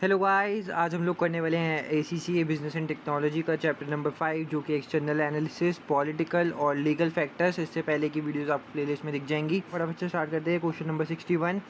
Hello guys, आज हम लोग करने वाले हैं ACCA बिजनेस एंड टेक्नोलॉजी का चैप्टर नंबर 5 जो कि एक्सटर्नल एनालिसिस, पॉलिटिकल और लीगल फैक्टर्स। इससे पहले की वीडियोस आपको प्लेलिस्ट में दिख जाएंगी। फटाफट से स्टार्ट करते हैं। Question number 61,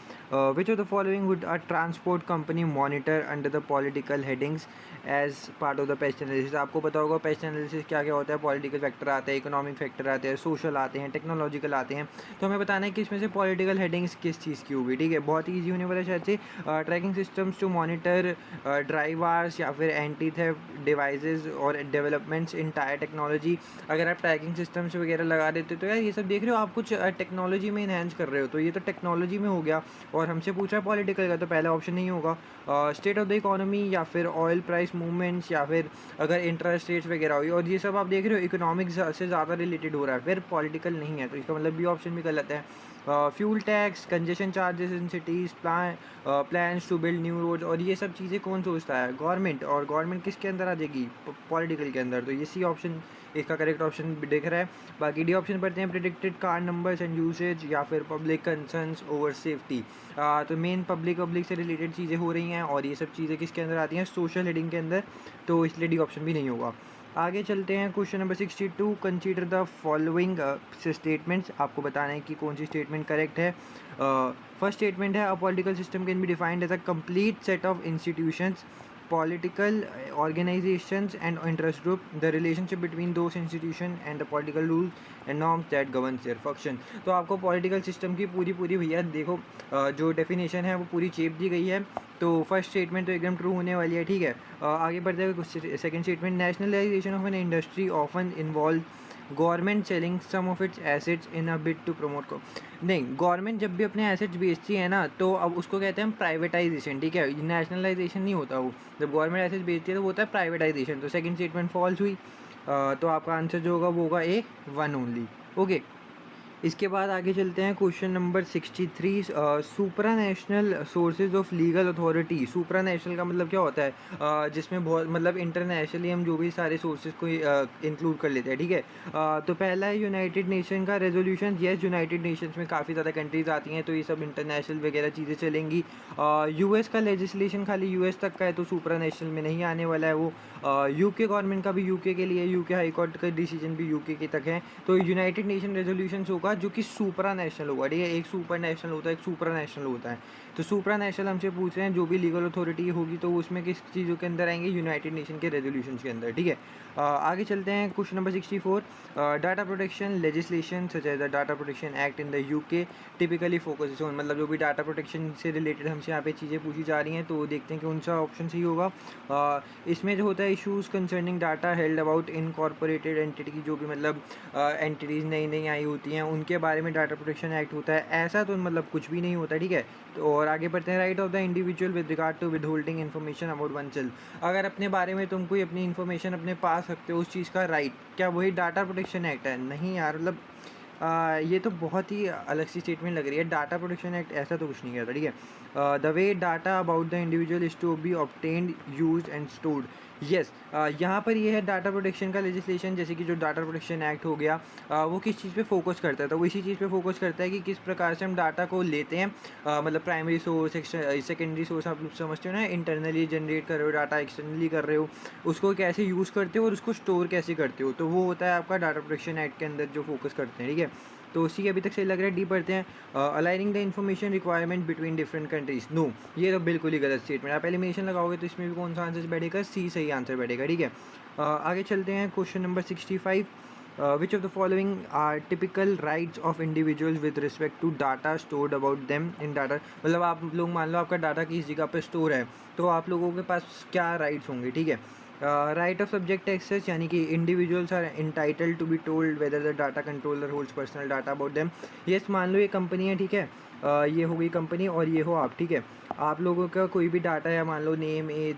which of the following would a transport company monitor under the political headings as part of the PEST analysis. आपको पता होगा पेस्ट एनालिसिस क्या क्या होता है। पॉलिटिकल फैक्टर आते हैं, इकोनॉमिक फैक्टर आते हैं, सोशल आते हैं, टेक्नोलॉजिकल आते हैं। तो हमें बताना है कि इसमें से पॉलिटिकल हेडिंग्स किस चीज़ की होगी। ठीक है, बहुत ही ईजी होने वाला है शायद से। Tracking systems to monitor drivers या फिर एंटी थेफ्ट डिवाइसेस और डेवलपमेंट्स इन टायर टेक्नोलॉजी। अगर आप ट्रैकिंग सिस्टम्स वगैरह लगा देते तो यार ये सब देख रहे हो आप, कुछ टेक्नोलॉजी में इन्हेंस कर रहे हो, तो ये तो टेक्नोलॉजी में हो गया। और हमसे पूछा है पॉलिटिकल का, तो पहला ऑप्शन नहीं होगा। स्टेट ऑफ द इकोनॉमी या फिर ऑयल प्राइस मूवमेंट्स या फिर अगर इंटरेस्ट रेट्स वगैरह हुई, और ये सब आप देख रहे हो इकोनॉमिक्स से ज़्यादा रिलेटेड हो रहा है, फिर पॉलिटिकल नहीं है, तो इसका मतलब बी ऑप्शन भी गलत है। Fuel tax, congestion charges in cities, plans to build new roads, और ये सब चीज़ें कौन सोचता है? गवर्नमेंट। और गवर्नमेंट किसके अंदर आ जाएगी? पॉलिटिकल के अंदर। तो ये सी ऑप्शन इसका करेक्ट ऑप्शन दिख रहा है। बाकी डी ऑप्शन पढ़ते हैं, predicted car numbers and usage या फिर पब्लिक कंसर्न्स ओवर सेफ्टी। तो मेन पब्लिक से रिलेटेड चीज़ें हो रही हैं, और ये सब चीज़ें किसके अंदर आती हैं? सोशल हेडिंग के अंदर। तो इसलिए डी ऑप्शन भी नहीं होगा। आगे चलते हैं। Question number 62, consider the following statements. आपको बताना है कि कौन सी स्टेटमेंट करेक्ट है। फर्स्ट स्टेटमेंट है, a political system can be defined as a complete set of institutions, political organizations and interest group, the relationship between those institutions and the political rules and norms that governs their function। तो आपको political system की पूरी भैया देखो जो definition है वो पूरी चेप दी गई है। तो फर्स्ट स्टेटमेंट तो एकदम ट्रू होने वाली है। ठीक है, आगे बढ़ते हुए second statement, nationalisation of an industry often involve government selling some of its assets in a bid to promote को। नहीं, गवर्नमेंट जब भी अपने एसेट्स बेचती है ना, तो अब उसको कहते हैं प्राइवेटाइजेशन। ठीक है, नेशनलाइजेशन नहीं होता वो। जब गवर्नमेंट एसेट्स बेचती है तो वो होता है प्राइवेटाइजेशन। तो सेकंड स्टेटमेंट फॉल्स हुई। तो आपका आंसर जो होगा वो होगा A1 ओनली। ओके, इसके बाद आगे चलते हैं। Question number 63, supra national sources of legal authority. Supra national का मतलब क्या होता है? जिसमें बहुत मतलब इंटरनेशनली हम जो भी सारे सोर्सेज को इंक्लूड कर लेते हैं। ठीक है, तो पहला है यूनाइटेड नेशन का रेजोल्यूशन। येस, यूनाइटेड नेशंस में काफ़ी ज़्यादा कंट्रीज़ आती हैं, तो ये सब इंटरनेशनल वगैरह चीज़ें चलेंगी। US का लेजिस्लेशन खाली US तक का है, तो सुप्रा नेशनल में नहीं आने वाला है वो। UK गवर्नमेंट का भी UK के लिए, UK हाई कोर्ट का डिसीजन भी UK के तक है। तो यूनाइटेड नेशन रेजोल्यूशन होगा जो कि सुपरा नेशनल होगा। ठीक है, एक सुपर नेशनल होता है, एक सुपरा नेशनल होता है। तो सुपरा नेशनल हमसे पूछ रहे हैं जो भी लीगल अथॉरिटी होगी, तो उसमें किस चीज़ों के अंदर आएंगे? यूनाइटेड नेशन के रेजोल्यूशन के अंदर। ठीक है, आगे चलते हैं। Question number 64, data protection legislation such as the data protection act in the UK typically focus on, मतलब जो भी डाटा प्रोटेक्शन से रिलेटेड हमसे यहाँ पे चीज़ें पूछी जा रही हैं, तो देखते हैं कि कौन सा ऑप्शन सही होगा। इसमें जो होता है issues concerning data held about incorporated entity, जो भी मतलब एंटिटीज़ नई नई आई होती हैं उनके बारे में डाटा प्रोटेक्शन एक्ट होता है। ऐसा तो मतलब कुछ भी नहीं होता। ठीक है, तो और आगे बढ़ते हैं। Right of the individual with regard to withholding information about oneself. अगर अपने बारे में तुम कोई अपनी इन्फॉर्मेशन अपने पास रखते हो, उस चीज़ का राइट, क्या वही डाटा प्रोटेक्शन एक्ट है? नहीं यार, मतलब ये तो बहुत ही अलग सी स्टेटमेंट लग रही है। डाटा प्रोटेक्शन एक्ट ऐसा तो कुछ नहीं कहता। ठीक है, the way data about the individual is to be obtained, used and stored. Yes, यहाँ पर ये है डाटा प्रोटेक्शन का लेजिस्लेशन, जैसे कि जो डाटा प्रोटेक्शन एक्ट हो गया, वो किस चीज़ पे फोकस करता है? तो वो इसी चीज़ पे फोकस करता है कि किस प्रकार से हम डाटा को लेते हैं। मतलब प्राइमरी सोर्स, सेकेंडरी सोर्स, आप लोग समझते हो ना, इंटरनली जनरेट कर रहे हो डाटा, एक्सटर्नली कर रहे हो, उसको कैसे यूज़ करते हो और उसको स्टोर कैसे करते हो, तो वो होता है आपका डाटा प्रोटेक्शन एक्ट के अंदर जो फोकस करते हैं। ठीक है, तो उसी के अभी तक सही लग रहा है। डी पढ़ते हैं। Aligning the information requirement between different countries. No, ये तो बिल्कुल ही गलत स्टेटमेंट। आप एलिमिनेशन लगाओगे तो इसमें भी कौन सा आंसर बैठेगा? सी सही आंसर बैठेगा। ठीक है, आगे चलते हैं। Question number 65, which of the following are typical rights of individuals with respect to data stored about them in data. मतलब आप लोग मान लो आपका डाटा किस जगह पर स्टोर है, तो आप लोगों के पास क्या राइट्स होंगे? ठीक है, राइट ऑफ सब्जेक्ट एक्सेस, यानी कि individuals are entitled to be told whether the data controller holds personal data about them. Yes, मान लो ये कंपनी है। ठीक है, ये हो गई कंपनी और ये हो आप। ठीक है, आप लोगों का कोई भी डाटा है, मान लो नेम, एज,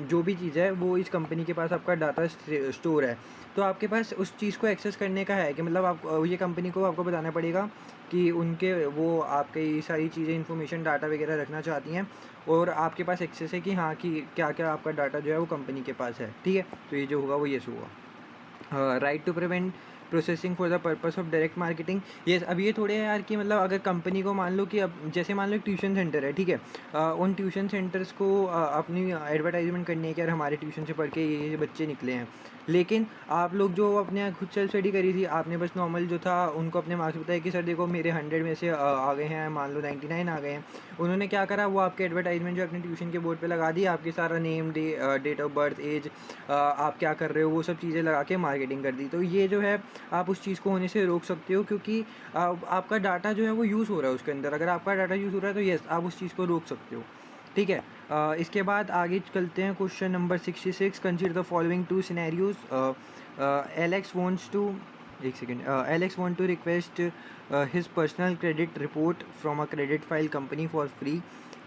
जो भी चीज़ है, वो इस कंपनी के पास आपका डाटा स्टोर है, तो आपके पास उस चीज़ को एक्सेस करने का है कि मतलब आप ये कंपनी को आपको बताना पड़ेगा कि उनके वो आपके ये सारी चीज़ें इन्फॉर्मेशन डाटा वगैरह रखना चाहती हैं, और आपके पास एक्सेस है कि हाँ कि क्या क्या आपका डाटा जो है वो कंपनी के पास है। ठीक है, तो ये जो होगा वो येस होगा। Right to prevent processing for the purpose of direct marketing. Yes, अब ये थोड़े यार कि मतलब अगर कंपनी को मान लो कि अब जैसे मान लो एक ट्यूशन सेंटर है, ठीक है, उन ट्यूशन सेंटर्स को अपनी एडवर्टाइजमेंट करनी है कि यार हमारे ट्यूशन से पढ़ के ये बच्चे निकले हैं, लेकिन आप लोग जो अपने यहाँ खुद सेल्फ स्टडी करी थी, आपने बस नॉर्मल जो था उनको अपने मार्क्स बताया कि सर देखो मेरे 100 में से आ गए हैं, मान लो 99 आ गए हैं। उन्होंने क्या करा, वो आपके एडवर्टाइजमेंट जो अपने ट्यूशन के बोर्ड पे लगा दी, आपके सारा name, date of birth, age, आप क्या कर रहे हो, वो सब चीज़ें लगा के मार्केटिंग कर दी। तो ये जो है आप उस चीज़ को होने से रोक सकते हो, क्योंकि आपका डाटा जो है वो यूज़ हो रहा है उसके अंदर। अगर आपका डाटा यूज़ हो रहा है तो येस, आप उस चीज़ को रोक सकते हो, ठीक है। इसके बाद आगे चलते हैं question number 66। Consider the following two scenarios. Alex wants to, एक second, Alex want to request his personal credit report from a credit file company for free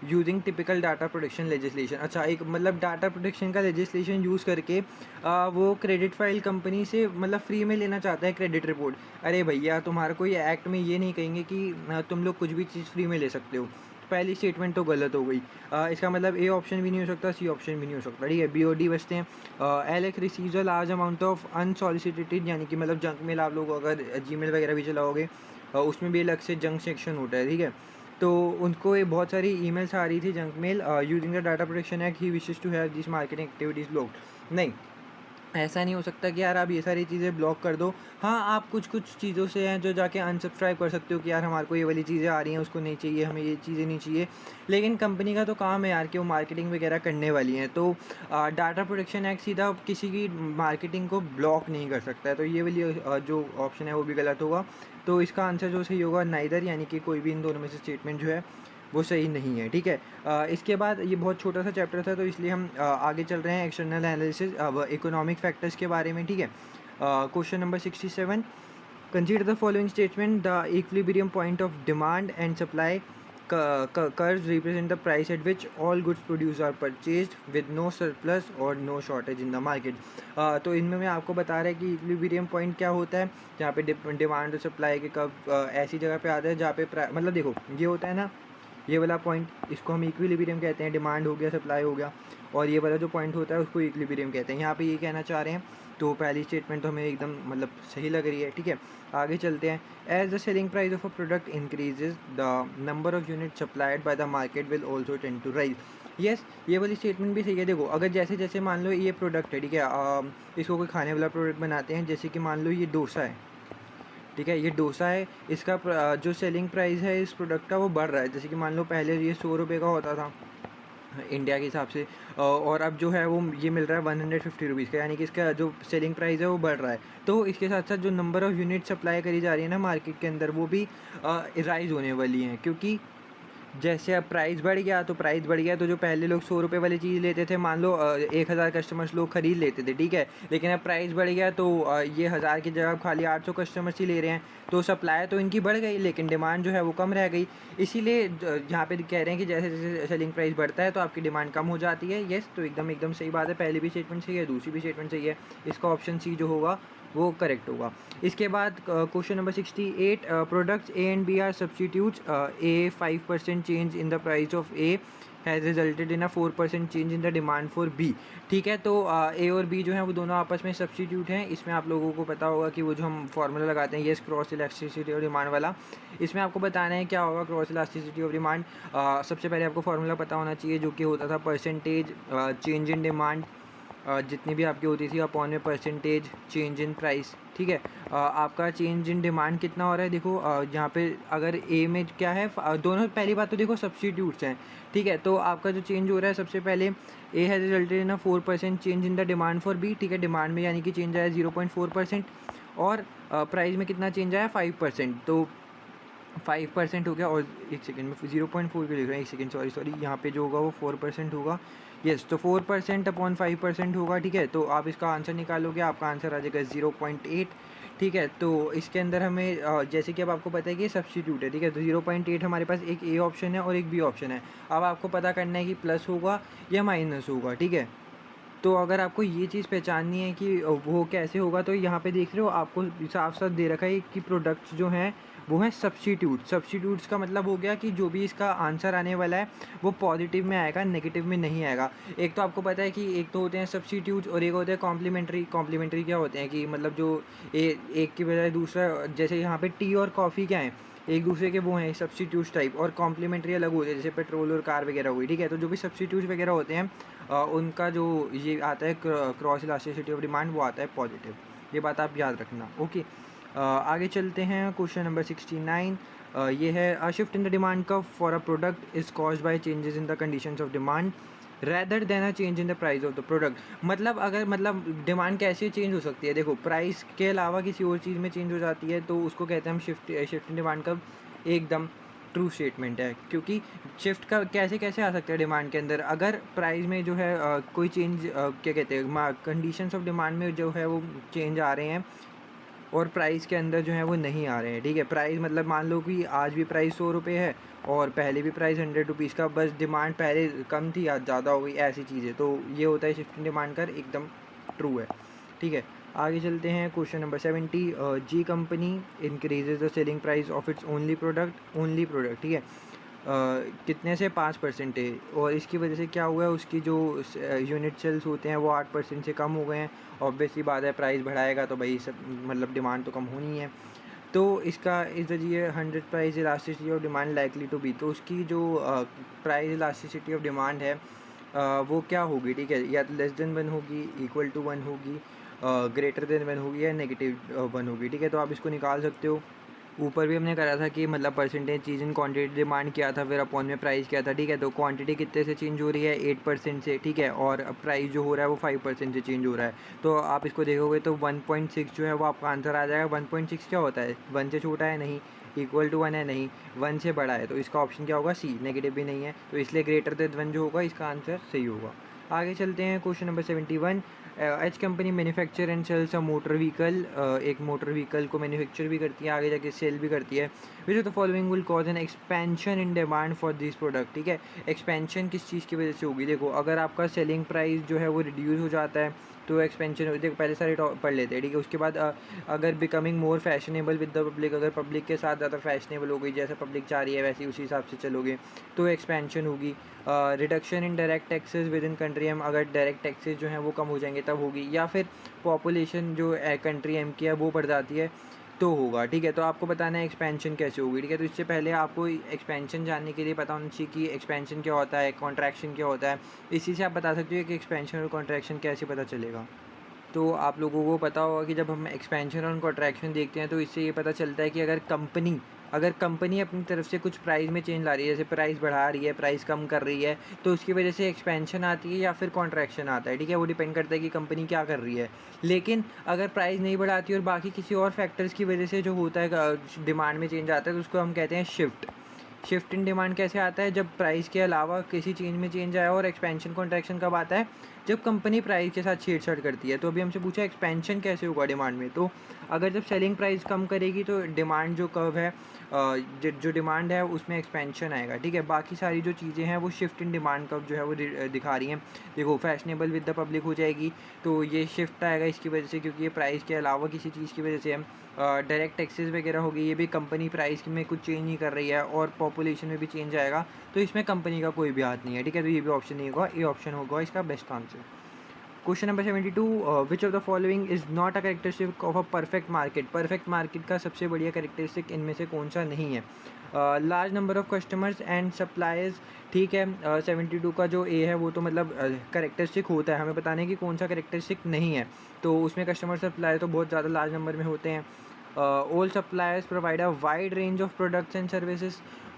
using typical data protection legislation. अच्छा, एक मतलब data protection का legislation use करके वो credit file company से मतलब free में लेना चाहता है क्रेडिट रिपोर्ट। अरे भैया, तुम्हारा कोई एक्ट में ये नहीं कहेंगे कि तुम लोग कुछ भी चीज़ फ्री में ले सकते हो। पहली स्टेटमेंट तो गलत हो गई। इसका मतलब ए ऑप्शन भी नहीं हो सकता, सी ऑप्शन भी नहीं हो सकता, ठीक है। बी और डी बचते हैं। Alex receives a large amount of unsolicited, यानी कि मतलब जंक मेल, आप लोग अगर जीमेल वगैरह भी चलाओगे उसमें भी अलग से जंक सेक्शन होता है, ठीक है। तो उनको ये बहुत सारी ईमेल्स आ रही थी junk mail. Using the data protection act he wishes to have this marketing activities blocked. नहीं, ऐसा नहीं हो सकता कि यार आप ये सारी चीज़ें ब्लॉक कर दो। हाँ, आप कुछ चीज़ों से हैं जो जाके अनसब्सक्राइब कर सकते हो कि यार हमारे को ये वाली चीज़ें आ रही हैं, उसको नहीं चाहिए, हमें ये चीज़ें नहीं चाहिए। लेकिन कंपनी का तो काम है यार कि वो मार्केटिंग वगैरह करने वाली हैं, तो डाटा प्रोटेक्शन एक्ट सीधा किसी की मार्केटिंग को ब्लॉक नहीं कर सकता है। तो ये वाली जो ऑप्शन है वो भी गलत होगा। तो इसका आंसर जो सही होगा नाइदर, यानी कि कोई भी इन दोनों में से स्टेटमेंट जो है वो सही नहीं है, ठीक है। इसके बाद ये बहुत छोटा सा चैप्टर था, तो इसलिए हम आगे चल रहे हैं एक्सटर्नल एनालिसिस इकोनॉमिक फैक्टर्स के बारे में, ठीक है। Question number 67। Consider the following statement. The equilibrium point of demand and supply curves represent the price at which all goods produced are purchased with no surplus or no shortage in the market। तो इनमें मैं आपको बता रहा है कि equilibrium point क्या होता है, जहाँ पे डिमांड और सप्लाई के कब ऐसी जगह पे आता है जहाँ पे मतलब देखो ये होता है ना, ये वाला पॉइंट, इसको हम इक्विलिब्रियम कहते हैं। डिमांड हो गया, सप्लाई हो गया, और ये वाला जो पॉइंट होता है उसको इक्विलिब्रियम कहते हैं। यहाँ पे ये कहना चाह रहे हैं, तो पहली स्टेटमेंट तो हमें एकदम मतलब सही लग रही है, ठीक है। आगे चलते हैं। As the selling price of a product increases the number of unit supplied by the market will also tend to rise. Yes, ये वाली स्टेटमेंट भी सही है। देखो, अगर जैसे जैसे मान लो ये प्रोडक्ट है, ठीक है, इसको कोई खाने वाला प्रोडक्ट बनाते हैं, जैसे कि मान लो ये डोसा है, ठीक है, ये डोसा है, इसका जो सेलिंग प्राइस है इस प्रोडक्ट का वो बढ़ रहा है। जैसे कि मान लो पहले ये 100 रुपये का होता था इंडिया के हिसाब से, और अब जो है वो ये मिल रहा है 150 रुपीज़ का, यानी कि इसका जो सेलिंग प्राइस है वो बढ़ रहा है। तो इसके साथ साथ जो नंबर ऑफ़ यूनिट सप्लाई करी जा रही है ना मार्केट के अंदर, वो भी राइज़ होने वाली हैं, क्योंकि जैसे अब प्राइस बढ़ गया तो प्राइस बढ़ गया, तो जो पहले लोग 100 रुपये वाली चीज़ लेते थे, मान लो 1000 कस्टमर्स लोग ख़रीद लेते थे, ठीक है, लेकिन अब प्राइस बढ़ गया तो ये 1000 की जगह खाली 800 कस्टमर्स ही ले रहे हैं। तो सप्लाई तो इनकी बढ़ गई, लेकिन डिमांड जो है वो कम रह गई। इसीलिए यहाँ पे कह रहे हैं कि जैसे जैसे सेलिंग प्राइस बढ़ता है तो आपकी डिमांड कम हो जाती है। येस, तो एकदम एकदम सही बात है, पहली भी स्टेटमेंट सही है, दूसरी भी स्टेटमेंट सही है। इसका ऑप्शन सी जो होगा वो करेक्ट होगा। इसके बाद question number 68। Products A and B are substitutes. A 5% change in the price of A has resulted in a 4% change in the demand for B. ठीक है, तो ए और बी जो है वो दोनों आपस में सब्सटीट्यूट हैं। इसमें आप लोगों को पता होगा कि वो जो हम फार्मूला लगाते हैं, yes, cross elasticity of demand वाला, इसमें आपको बताना है क्या होगा क्रॉस इलास्टिसिटी ऑफ डिमांड। सबसे पहले आपको फार्मूला पता होना चाहिए, जो कि होता था परसेंटेज चेंज इन डिमांड जितनी भी आपकी होती थी अपॉन में परसेंटेज चेंज इन प्राइस। ठीक है, आपका चेंज इन डिमांड कितना हो रहा है, देखो यहाँ पे अगर ए में क्या है, दोनों, पहली बात तो देखो सब्सटीट्यूट्स हैं, ठीक है, तो आपका जो चेंज हो रहा है सबसे पहले A has resulted in a 4% change in the demand for B. ठीक है, डिमांड में यानी कि चेंज आया 0.4%, और प्राइस में कितना चेंज आया 5%, तो 5% हो गया। और एक सेकेंड में 0.4 क्यों लिख रहे हैं, एक सेकेंड, सॉरी, यहाँ पे जो होगा वो 4% होगा। येस, तो 4% अपॉन 5% होगा। ठीक है, तो आप इसका आंसर निकालोगे, आपका आंसर आ जाएगा 0.8। ठीक है, तो इसके अंदर हमें जैसे कि अब आपको पता है कि ये सब्सटीट्यूट है, ठीक है, तो 0.8 हमारे पास एक ए ऑप्शन है और एक बी ऑप्शन है। अब आपको पता करना है कि प्लस होगा या माइनस होगा। ठीक है, तो अगर आपको ये चीज़ पहचाननी है कि वो कैसे होगा, तो यहाँ पे देख रहे हो आपको साफ-साफ दे रखा है कि प्रोडक्ट्स जो हैं वो हैं सब्स्टिट्यूट। सब्स्टिट्यूट्स का मतलब हो गया कि जो भी इसका आंसर आने वाला है वो पॉजिटिव में आएगा, नेगेटिव में नहीं आएगा। एक तो आपको पता है कि एक तो होते हैं सब्स्टिट्यूट्स और एक होते हैं कॉम्प्लीमेंट्री। कॉम्प्लीमेंट्री क्या होते हैं कि मतलब जो एक की बजाय दूसरा, जैसे यहाँ पे टी और कॉफ़ी क्या है, एक दूसरे के वो हैं सब्स्टिट्यूट्स टाइप, और कॉम्प्लीमेंट्री अलग होते हैं जैसे पेट्रोल और कार वगैरह हुई, ठीक है। तो जो भी सब्स्टिट्यूट्स वगैरह होते हैं उनका जो ये आता है क्रॉस इलास्टिसिटी ऑफ डिमांड, वो आता है पॉजिटिव। ये बात आप याद रखना, ओके। आगे चलते हैं, क्वेश्चन नंबर 69। ये है अ shift in the demand curve for a product is caused by changes in the conditions of demand rather than a change in the price of the product. मतलब अगर मतलब डिमांड कैसे change हो सकती है, देखो प्राइस के अलावा किसी और चीज़ में चेंज हो जाती है, तो उसको कहते हैं हम शिफ्ट इन डिमांड कर्व। एकदम ट्रू स्टेटमेंट है, क्योंकि शिफ्ट का कैसे कैसे आ सकता है डिमांड के अंदर, अगर प्राइस में जो है कोई चेंज, क्या कहते हैं, कंडीशंस ऑफ डिमांड में जो है वो चेंज आ रहे हैं और प्राइस के अंदर जो है वो नहीं आ रहे हैं, ठीक है। प्राइस मतलब मान लो कि आज भी प्राइस 100 रुपये है और पहले भी प्राइस 100 रुपीज़ का, बस डिमांड पहले कम थी आज ज़्यादा हो गई, ऐसी चीज़ें, तो ये होता है शिफ्ट इन डिमांड कर, एकदम ट्रू है, ठीक है। आगे चलते हैं, question number 70। G company increases the selling price of its only product, ठीक है। कितने से 5% है, और इसकी वजह से क्या हुआ है, उसकी जो यूनिट सेल्स होते हैं वो 8% से कम हो गए हैं। ऑब्वियसली बात है, प्राइस बढ़ाएगा तो भाई सब मतलब डिमांड तो कम होनी है। तो इसका इस दरिए 100 price elasticity of demand likely to be, तो उसकी जो प्राइस इलास्टिसिटी ऑफ डिमांड है वो क्या होगी, ठीक है, या लेस देन 1 होगी, इक्वल टू 1 होगी, ग्रेटर देन 1 होगी, या नेगेटिव 1 होगी, ठीक है। तो आप इसको निकाल सकते हो। ऊपर भी हमने करा था कि मतलब percentage cheese in quantity demand किया था, फिर अपॉन में प्राइस किया था, ठीक है। तो क्वांटिटी कितने से चेंज हो रही है, 8% से, ठीक है, और प्राइस जो हो रहा है वो 5% से चेंज हो रहा है। तो आप इसको देखोगे तो 1.6 जो है वो आपका आंसर आ जाएगा। 1.6 क्या होता है, 1 से छोटा है नहीं, इक्वल टू 1 है नहीं, 1 से बड़ा है, तो इसका ऑप्शन क्या होगा, सी, नेगेटिव भी नहीं है, तो इसलिए ग्रेटर देन 1 जो होगा इसका आंसर सही होगा। आगे चलते हैं, question number 71। H company manufacture and sells a motor vehicle, एक मोटर व्हीकल को मैन्युफैक्चर भी करती है, आगे जाके सेल भी करती है। Which of the following will cause an expansion in demand for this product, ठीक है। एक्सपेंशन किस चीज़ की वजह से होगी, देखो अगर आपका सेलिंग प्राइस जो है वो रिड्यूस हो जाता है तो एक्सपेंशन होती है। पहले सारे पढ़ लेते हैं, ठीक है। उसके बाद अगर becoming more fashionable with the public, अगर पब्लिक के साथ ज़्यादा फैशनेबल हो गई, जैसा पब्लिक चाह रही है वैसे उसी हिसाब से चलोगे तो एक्सपेंशन होगी। Reduction in direct taxes within country M, अगर डायरेक्ट टैक्सेस जो हैं वो कम हो जाएंगे तब होगी, या फिर पॉपुलेशन जो कंट्री एम की है वो बढ़ जाती है तो होगा, ठीक है। तो आपको बताना है एक्सपेंशन कैसे होगी, ठीक है। तो इससे पहले आपको एक्सपेंशन जानने के लिए पता होना चाहिए कि एक्सपेंशन क्या होता है, कॉन्ट्रैक्शन क्या होता है। इसी से आप बता सकते हो कि एक्सपेंशन और कॉन्ट्रैक्शन कैसे पता चलेगा। तो आप लोगों को पता होगा कि जब हम एक्सपेंशन और कॉन्ट्रैक्शन देखते हैं तो इससे ये पता चलता है कि अगर कंपनी अपनी तरफ से कुछ प्राइस में चेंज ला रही है, जैसे प्राइस बढ़ा रही है, प्राइस कम कर रही है, तो उसकी वजह से एक्सपेंशन आती है या फिर कॉन्ट्रैक्शन आता है, ठीक है। वो डिपेंड करता है कि कंपनी क्या कर रही है। लेकिन अगर प्राइस नहीं बढ़ाती और बाकी किसी और फैक्टर्स की वजह से जो होता है डिमांड में चेंज आता है, तो उसको हम कहते हैं शिफ्ट इन डिमांड कैसे आता है, जब प्राइस के अलावा किसी चीज़ में चेंज आया। और एक्सपेंशन कॉन्ट्रैक्शन कब आता है, जब कंपनी प्राइस के साथ छेड़छाड़ करती है। तो अभी हमसे पूछा एक्सपेंशन कैसे होगा डिमांड में, तो अगर जब सेलिंग प्राइस कम करेगी तो डिमांड जो कर्व है, जो डिमांड है उसमें एक्सपेंशन आएगा, ठीक है। बाकी सारी जो चीज़ें हैं वो शिफ्ट इन डिमांड कर्व जो है वो दिखा रही हैं। देखो फैशनेबल विद द पब्लिक हो जाएगी तो ये शिफ्ट आएगा इसकी वजह से, क्योंकि ये प्राइस के अलावा किसी चीज़ की वजह से है। डायरेक्ट टैक्सेस वगैरह हो गई, ये भी कंपनी प्राइस में कुछ चेंज नहीं कर रही है, और पॉपुलेशन में भी चेंज आएगा, तो इसमें कंपनी का कोई भी हाथ नहीं है, ठीक है। तो ये भी ऑप्शन नहीं होगा, ये ऑप्शन होगा इसका best answer. Question number 72। Which of the following is not a characteristic of a perfect market, perfect market का सबसे बढ़िया कैरेक्टरिस्टिक इनमें से कौन सा नहीं है। Large number of customers and suppliers, ठीक है। 72 का जो ए है वो तो मतलब कैरेक्टरिस्टिक होता है, हमें बताने की कौन सा कैरेक्टरिस्टिक नहीं है, तो उसमें कस्टमर सप्लायर तो बहुत ज़्यादा लार्ज नंबर में होते हैं। All suppliers provide a wide range of products and services,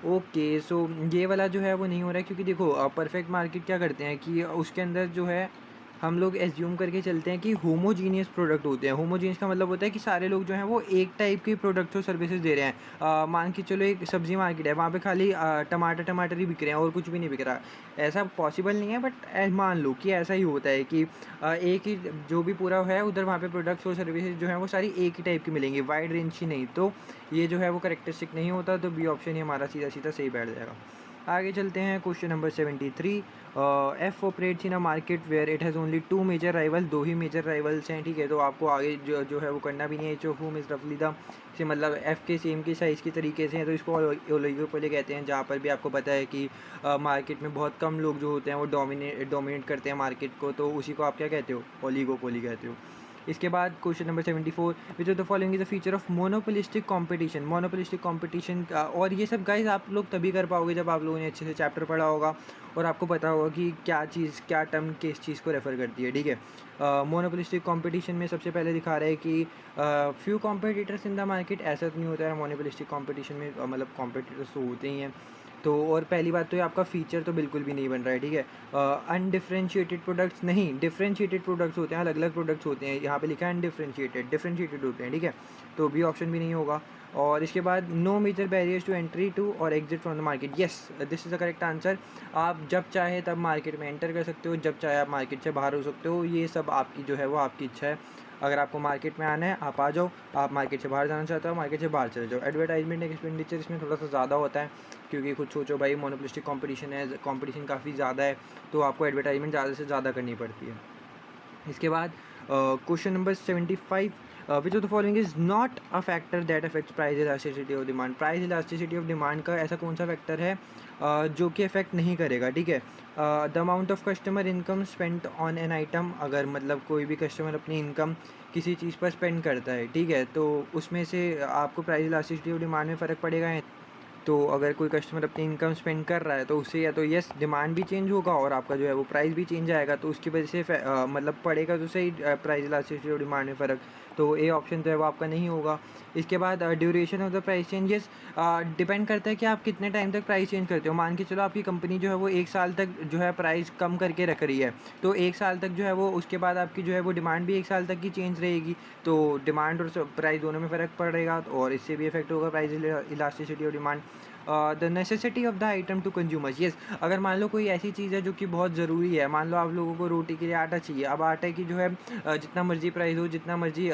okay. So ये वाला जो है वो नहीं हो रहा है, क्योंकि देखो परफेक्ट मार्केट क्या करते हैं कि उसके अंदर जो है हम लोग एज्यूम करके चलते हैं कि होमोजीनियस प्रोडक्ट होते हैं। होमोजीनियस का मतलब होता है कि सारे लोग जो हैं वो एक टाइप के प्रोडक्ट्स और सर्विसेज दे रहे हैं। मान के चलो एक सब्जी मार्केट है, वहाँ पे खाली टमाटर ही बिक रहे हैं और कुछ भी नहीं बिक रहा। ऐसा पॉसिबल नहीं है, बट मान लो कि ऐसा ही होता है कि एक ही जो भी पूरा है उधर वहाँ पे प्रोडक्ट्स और सर्विसेज जो हैं वो सारी एक ही टाइप की मिलेंगी, वाइड रेंज ही नहीं। तो ये जो है वो करेक्टरिस्टिक नहीं होता, तो बी ऑप्शन ही हमारा सीधा सीधा सही बैठ जाएगा। आगे चलते हैं question number 73। F operates in a market where it has only 2 major rival, 2 ही मेजर राइवल्स हैं, ठीक है। तो आपको आगे जो है वो करना भी नहीं है। एच ऑफ होम इज़ रफली द से मतलब एफ़ के सेम के साइज़ की तरीके से हैं, तो इसको ओलिगोपोली कहते हैं, जहाँ पर भी आपको पता है कि मार्केट में बहुत कम लोग जो होते हैं वो डोमिनेट करते हैं मार्केट को, तो उसी को आप क्या कहते हो, ओलिगोपोली कहते हो। इसके बाद question number 74, which of the following is the feature of monopolistic competition. Monopolistic competition और ये सब गाइस आप लोग तभी कर पाओगे जब आप लोगों ने अच्छे से चैप्टर पढ़ा होगा और आपको पता होगा कि क्या चीज़, क्या टर्म किस चीज़ को रेफ़र करती है, ठीक है। मोनोपोलिस्टिक कंपटीशन में सबसे पहले दिखा रहा है कि few competitors in the market. ऐसा तो नहीं होता है मोनोपोलिस्टिक कंपटीशन में, मतलब कॉम्पिटिटर्स तो होते ही हैं। तो और पहली बात तो ये आपका फ़ीचर तो बिल्कुल भी नहीं बन रहा है, ठीक है। अनडिफरेंशिएटेड प्रोडक्ट्स नहीं, डिफरेंशिएटेड प्रोडक्ट्स होते हैं, अलग अलग प्रोडक्ट्स होते हैं, यहाँ पे लिखा है अनडिफरेंशिएटेड, डिफरेंशिएटेड होते हैं, ठीक है। तो बी ऑप्शन भी नहीं होगा। और इसके बाद no major barriers to entry to और exit from the market, yes this is the correct answer. आप जब चाहे तब मार्केट में एंटर कर सकते हो, जब चाहे आप मार्केट से बाहर हो सकते हो, ये सब आपकी जो है वो आपकी इच्छा है। अगर आपको मार्केट में आना है आप आ जाओ, आप मार्केट से बाहर जाना चाहते हो मार्केट से बाहर चले जाओ। एडवर्टाइजमेंट एक्सपेंडिचर इसमें थोड़ा सा ज़्यादा होता है, क्योंकि खुद सोचो भाई मोनोपोलिस्टिक कंपटीशन है, कंपटीशन काफ़ी ज़्यादा है, तो आपको एडवर्टाइजमेंट ज़्यादा से ज़्यादा करनी पड़ती है। इसके बाद question number 75, which of the following is not a factor that affects price elasticity of demand. Price elasticity of demand का ऐसा कौन सा फैक्टर है जो कि अफेक्ट नहीं करेगा, ठीक है। The amount of customer income spend on an item, अगर मतलब कोई भी कस्टमर अपनी इनकम किसी चीज़ पर स्पेंड करता है, ठीक है, तो उसमें से आपको प्राइस इलास्टिसिटी ऑफ डिमांड में फ़र्क पड़ेगा। तो अगर कोई कस्टमर अपनी इनकम स्पेंड कर रहा है तो उससे या तो यस डिमांड भी चेंज होगा और आपका जो है वो प्राइस भी चेंज आएगा, तो उसकी वजह से मतलब पड़ेगा तो सही प्राइस इलास्टिसिटी और डिमांड में फ़र्क। तो ए ऑप्शन जो है वो आपका नहीं होगा। इसके बाद duration of the price change, yes depend करता है कि आप कितने टाइम तक प्राइस चेंज करते हो। मान के चलो आपकी कंपनी जो है वो 1 साल तक जो है प्राइस कम करके रख रही है, तो 1 साल तक जो है वो, उसके बाद आपकी जो है वो डिमांड भी 1 साल तक की चेंज रहेगी, तो डिमांड और प्राइस दोनों में फ़र्क पड़ेगा और इससे भी इफेक्ट होगा प्राइस इलास्टिसिटी और demand. The necessity of the item to consumers, yes अगर मान लो कोई ऐसी चीज़ है जो कि बहुत ज़रूरी है, मान लो आप लोगों को रोटी के लिए आटा चाहिए, अब आटे की जो है जितना मर्जी प्राइस हो, जितना मर्जी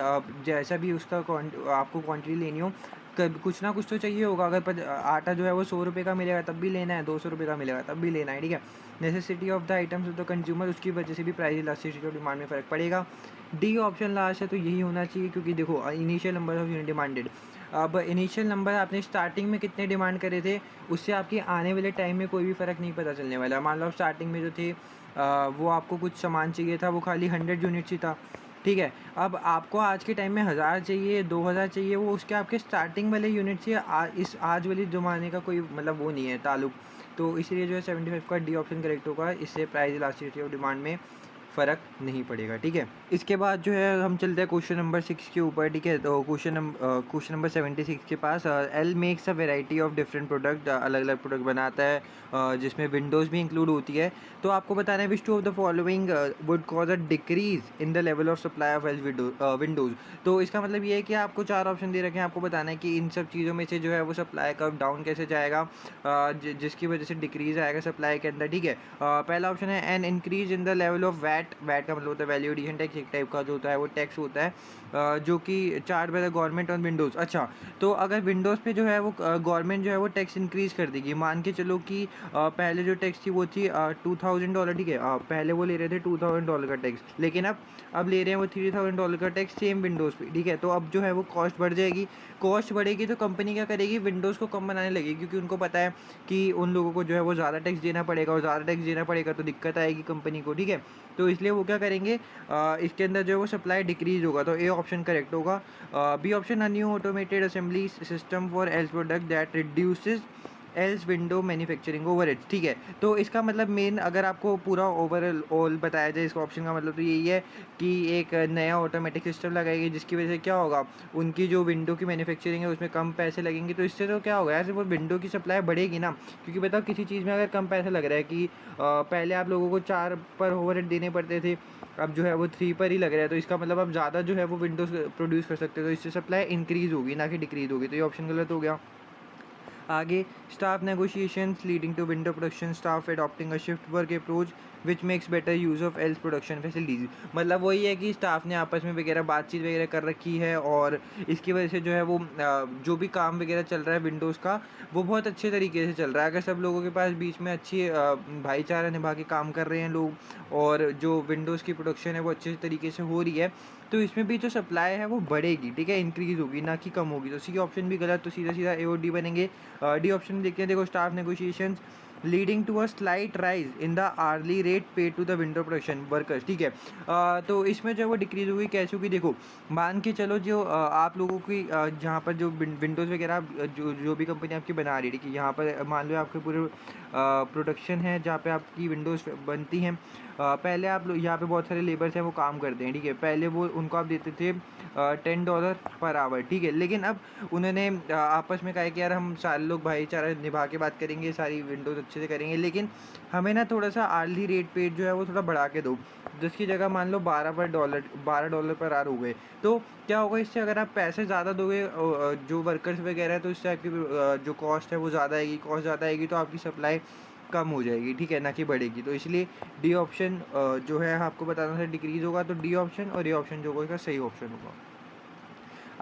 जैसा भी उसका आपको क्वांटिटी लेनी हो, कुछ ना कुछ तो चाहिए होगा। अगर आटा जो है वो 100 रुपये का मिलेगा तब भी लेना है, 200 रुपये का मिलेगा तब भी लेना है, ठीक है। Necessity of the items of the consumer, उसकी वजह से भी प्राइस इलास्टिसिटी ऑफ डिमांड में फ़र्क पड़ेगा। डी ऑप्शन लास्ट है, तो यही होना चाहिए, क्योंकि देखो initial number of unit demanded, अब इनिशियल नंबर आपने स्टार्टिंग में कितने डिमांड करे थे, उससे आपकी आने वाले टाइम में कोई भी फ़र्क नहीं पता चलने वाला। मान लो आप स्टार्टिंग में जो थे वो आपको कुछ सामान चाहिए था, वो खाली 100 यूनिट्स ही था, ठीक है। अब आपको आज के टाइम में 1000 चाहिए, 2000 चाहिए, वो उसके आपके स्टार्टिंग वाले यूनिट से इस आज वाली ज़माने का कोई मतलब वो नहीं है ताल्लुक। तो इसलिए जो है 75 का डी ऑप्शन करेक्ट होगा, इससे प्राइस इलास्टिसिटी ऑफ डिमांड में फ़र्क नहीं पड़ेगा, ठीक है। इसके बाद जो है हम चलते हैं क्वेश्चन नंबर 6 के ऊपर, ठीक है। तो क्वेश्चन नंबर 76 के पास, L makes a variety of different product, अलग अलग प्रोडक्ट बनाता है जिसमें विंडोज़ भी इंक्लूड होती है। तो आपको बताना है which two of the following would cause a decrease in the level of supply of L windows. तो इसका मतलब ये है कि आपको 4 ऑप्शन दे रखे हैं, आपको बताना है कि इन सब चीज़ों में से जो है वो सप्लाई कर्व डाउन कैसे जाएगा, जिसकी वजह से डिक्रीज़ आएगा सप्लाई के अंदर, ठीक है। पहला ऑप्शन है an increase in the level of VAT का मतलब होता है वैल्यू एडिशन टैक्स, एक टाइप का जो होता है वो टैक्स होता है जो कि charge by the government on Windows. अच्छा, तो अगर विंडोज़ पे जो है वो गवर्नमेंट जो है वो टैक्स इंक्रीज़ कर देगी, मान के चलो कि पहले जो टैक्स थी वो थी $2000, ठीक है। पहले वो ले रहे थे $2000 का टैक्स, लेकिन अब ले रहे हैं वो $3000 का टैक्स सेम विंडोज़ पे, ठीक है। तो अब जो है वो कॉस्ट बढ़ जाएगी, कॉस्ट बढ़ेगी तो कंपनी क्या करेगी, विंडोज़ को कम बनाने लगेगी, क्योंकि उनको पता है कि उन लोगों को जो है वो ज़्यादा टैक्स देना पड़ेगा, और ज़्यादा टैक्स देना पड़ेगा तो दिक्कत आएगी कंपनी को, ठीक है। तो इसलिए वो क्या करेंगे, इसके अंदर जो है वो सप्लाई डिक्रीज होगा, तो ए ऑप्शन करेक्ट होगा। B option, a new automated assembly system for L's product that reduces L's window manufacturing overheads, ठीक है। तो इसका मतलब मेन अगर आपको पूरा ओवरऑल बताया जाए, इसका ऑप्शन का मतलब तो यही है कि एक नया ऑटोमेटिक सिस्टम लगाएगी, जिसकी वजह से क्या होगा, उनकी जो विंडो की मैन्युफैक्चरिंग है उसमें कम पैसे लगेंगे, तो इससे तो क्या होगा यार, सिर्फ वो विंडो की सप्लाई बढ़ेगी ना। क्योंकि बताओ किसी चीज़ में अगर कम पैसे लग रहा है कि पहले आप लोगों को 4 पर ओवरहेड देने पड़ते थे, अब जो है वो 3 पर ही लग रहा है, तो इसका मतलब अब ज़्यादा जो है वो विंडोज़ प्रोड्यूस कर सकते हैं, तो इससे सप्लाई इंक्रीज़ होगी ना कि डिक्रीज़ होगी, तो ये ऑप्शन गलत हो गया। आगे, staff negotiations leading to window production, staff adopting a shift work approach, which makes better use of L's production facilities. मतलब वही है कि स्टाफ ने आपस में वगैरह बातचीत वगैरह कर रखी है और इसकी वजह से जो है वो जो भी काम वगैरह चल रहा है विंडोज़ का वो बहुत अच्छे तरीके से चल रहा है। अगर सब लोगों के पास बीच में अच्छी भाईचारा निभा के काम कर रहे हैं लोग और जो विंडोज़ की प्रोडक्शन है वो अच्छे तरीके से हो रही है, तो इसमें भी जो सप्लाई है वो बढ़ेगी, ठीक है, इंक्रीज़ होगी ना कि कम होगी। तो सी ऑप्शन भी गलत, तो सीधा सीधा ए और डी बनेंगे। डी ऑप्शन देखते हैं, देखो staff negotiations leading to a slight rise in the early rate pay to the window production workers, ठीक है। तो इसमें जो है वो डिक्रीज हुई कैसे होगी, देखो मान के चलो जो आप लोगों की जहाँ पर जो विंडोज़ वगैरह जो जो भी कंपनी आपकी बना रही है, ठीक है, यहाँ पर मान लो आपके पूरे प्रोडक्शन है जहाँ पे आपकी विंडोज़ बनती हैं। पहले आप लोग यहाँ पे बहुत सारे लेबर्स हैं वो काम करते हैं, ठीक है, पहले वो उनको आप देते थे $10 पर आवर, ठीक है, लेकिन अब उन्होंने आपस में कहा कि यार हम सारे लोग भाईचारा निभा के बात करेंगे, सारी विंडोज़ अच्छे से करेंगे, लेकिन हमें ना थोड़ा सा आर्ली रेट पे जो है वो थोड़ा बढ़ा के दो, जिसकी जगह मान लो $12 पर आवर हो गए। तो क्या होगा इससे, अगर आप पैसे ज़्यादा दोगे जो वर्कर्स वगैरह है, तो इससे आपकी जो कॉस्ट है वो ज़्यादा आएगी, कॉस्ट ज़्यादा आएगी तो आपकी सप्लाई कम हो जाएगी, ठीक है, ना कि बढ़ेगी। तो इसलिए डी ऑप्शन जो है आपको बताना था डिक्रीज़ होगा, तो डी ऑप्शन और ए ऑप्शन जो होगा सही ऑप्शन होगा।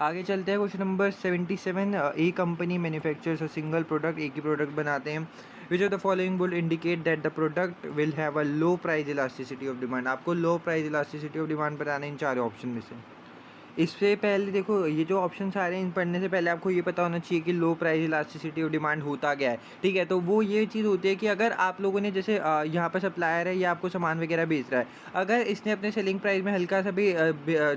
आगे चलते हैं, question number 77। A company manufactures a single product, एक ही प्रोडक्ट बनाते हैं। Which of the following would indicate that the product will have a low price elasticity of demand. आपको low price elasticity of demand बताना है इन चारों option में से। इससे पहले देखो ये जो ऑप्शन आ रहे हैं इन पढ़ने से पहले आपको ये पता होना चाहिए कि लो प्राइस इलास्टिसिटी ऑफ डिमांड होता क्या है, ठीक है। तो वो ये चीज़ होती है कि अगर आप लोगों ने जैसे यहाँ पर सप्लायर है, ये आपको सामान वगैरह बेच रहा है, अगर इसने अपने सेलिंग प्राइस में हल्का सा भी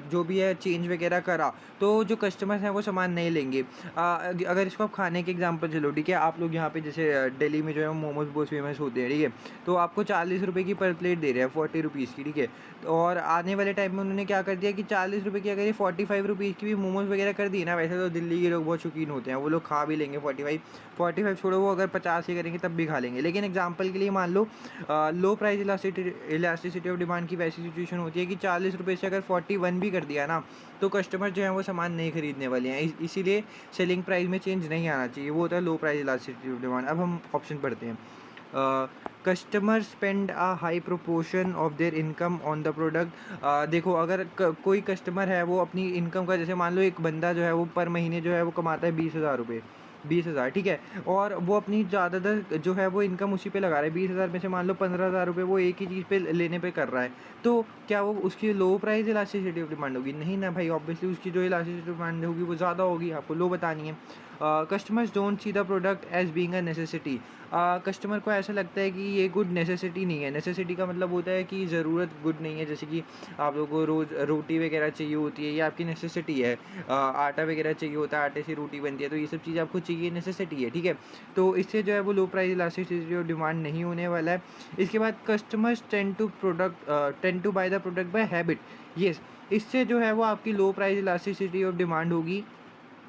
जो भी है चेंज वगैरह करा, तो जो कस्टमर्स हैं वो सामान नहीं लेंगे। अगर इसको आप खाने के एग्जाम्पल चलो, ठीक है, आप लोग यहाँ पे जैसे दिल्ली में जो है मोमोज बहुत फेमस होते हैं, ठीक है, तो आपको 40 रुपये की पर प्लेट दे रहे हैं, 40 रुपीज़ की, ठीक है। और आने वाले टाइम में उन्होंने क्या कर दिया कि 40 रुपये की अगर ये 45 रुपीज़ की भी मोमोज़ वगैरह कर दिए ना, वैसे तो दिल्ली के लोग बहुत शौकीन होते हैं, वो लोग खा भी लेंगे 45 छोड़ो, वो अगर 50 ही करेंगे तब भी खा लेंगे। लेकिन एग्जांपल के लिए मान लो low price elasticity of demand की वैसी सिचुएशन होती है कि 40 रुपये से अगर 41 भी कर दिया ना, तो कस्टमर जो है वो सामान नहीं खरीदने वाले हैं, इसीलिए सेलिंग प्राइस में चेंज नहीं आना चाहिए, वो होता है low price elasticity of demand. अब हम ऑप्शन पढ़ते हैं। Customer spend a high proportion of their income on the product. देखो अगर कोई कस्टमर है वो अपनी इनकम का, जैसे मान लो एक बंदा जो है वो पर महीने जो है वो कमाता है 20,000 रुपये, 20,000, ठीक है, और वो अपनी ज़्यादातर जो है वो इनकम उसी पे लगा रहा है। 20,000 में से मान लो 15,000 रुपये वो एक ही चीज़ पे लेने पे कर रहा है, तो क्या वो उसकी लो प्राइस इलास्टिसिटी ऑफ डिमांड होगी? नहीं ना भाई, ऑब्वियसली उसकी जो इलास्टिसिटी ऑफ डिमांड होगी वो ज़्यादा होगी, आपको लो बतानी है। Customers don't see the product as being a necessity. Customer को ऐसा लगता है कि ये गुड नेसेसिटी नहीं है। नेसेसिटी का मतलब होता है कि ज़रूरत गुड नहीं है, जैसे कि आप लोगों को रोज़ रोटी वगैरह चाहिए होती है, ये आपकी नेसेसिटी है। आटा वगैरह चाहिए होता है, आटे से रोटी बनती है, तो ये सब चीज़ आपको चाहिए, नेसेसिटी है, ठीक है। तो इससे जो है वो low price elasticity of demand नहीं होने वाला है। इसके बाद customers tend to buy the product by habit. Yes, इससे जो है वो आपकी low price elasticity of demand होगी,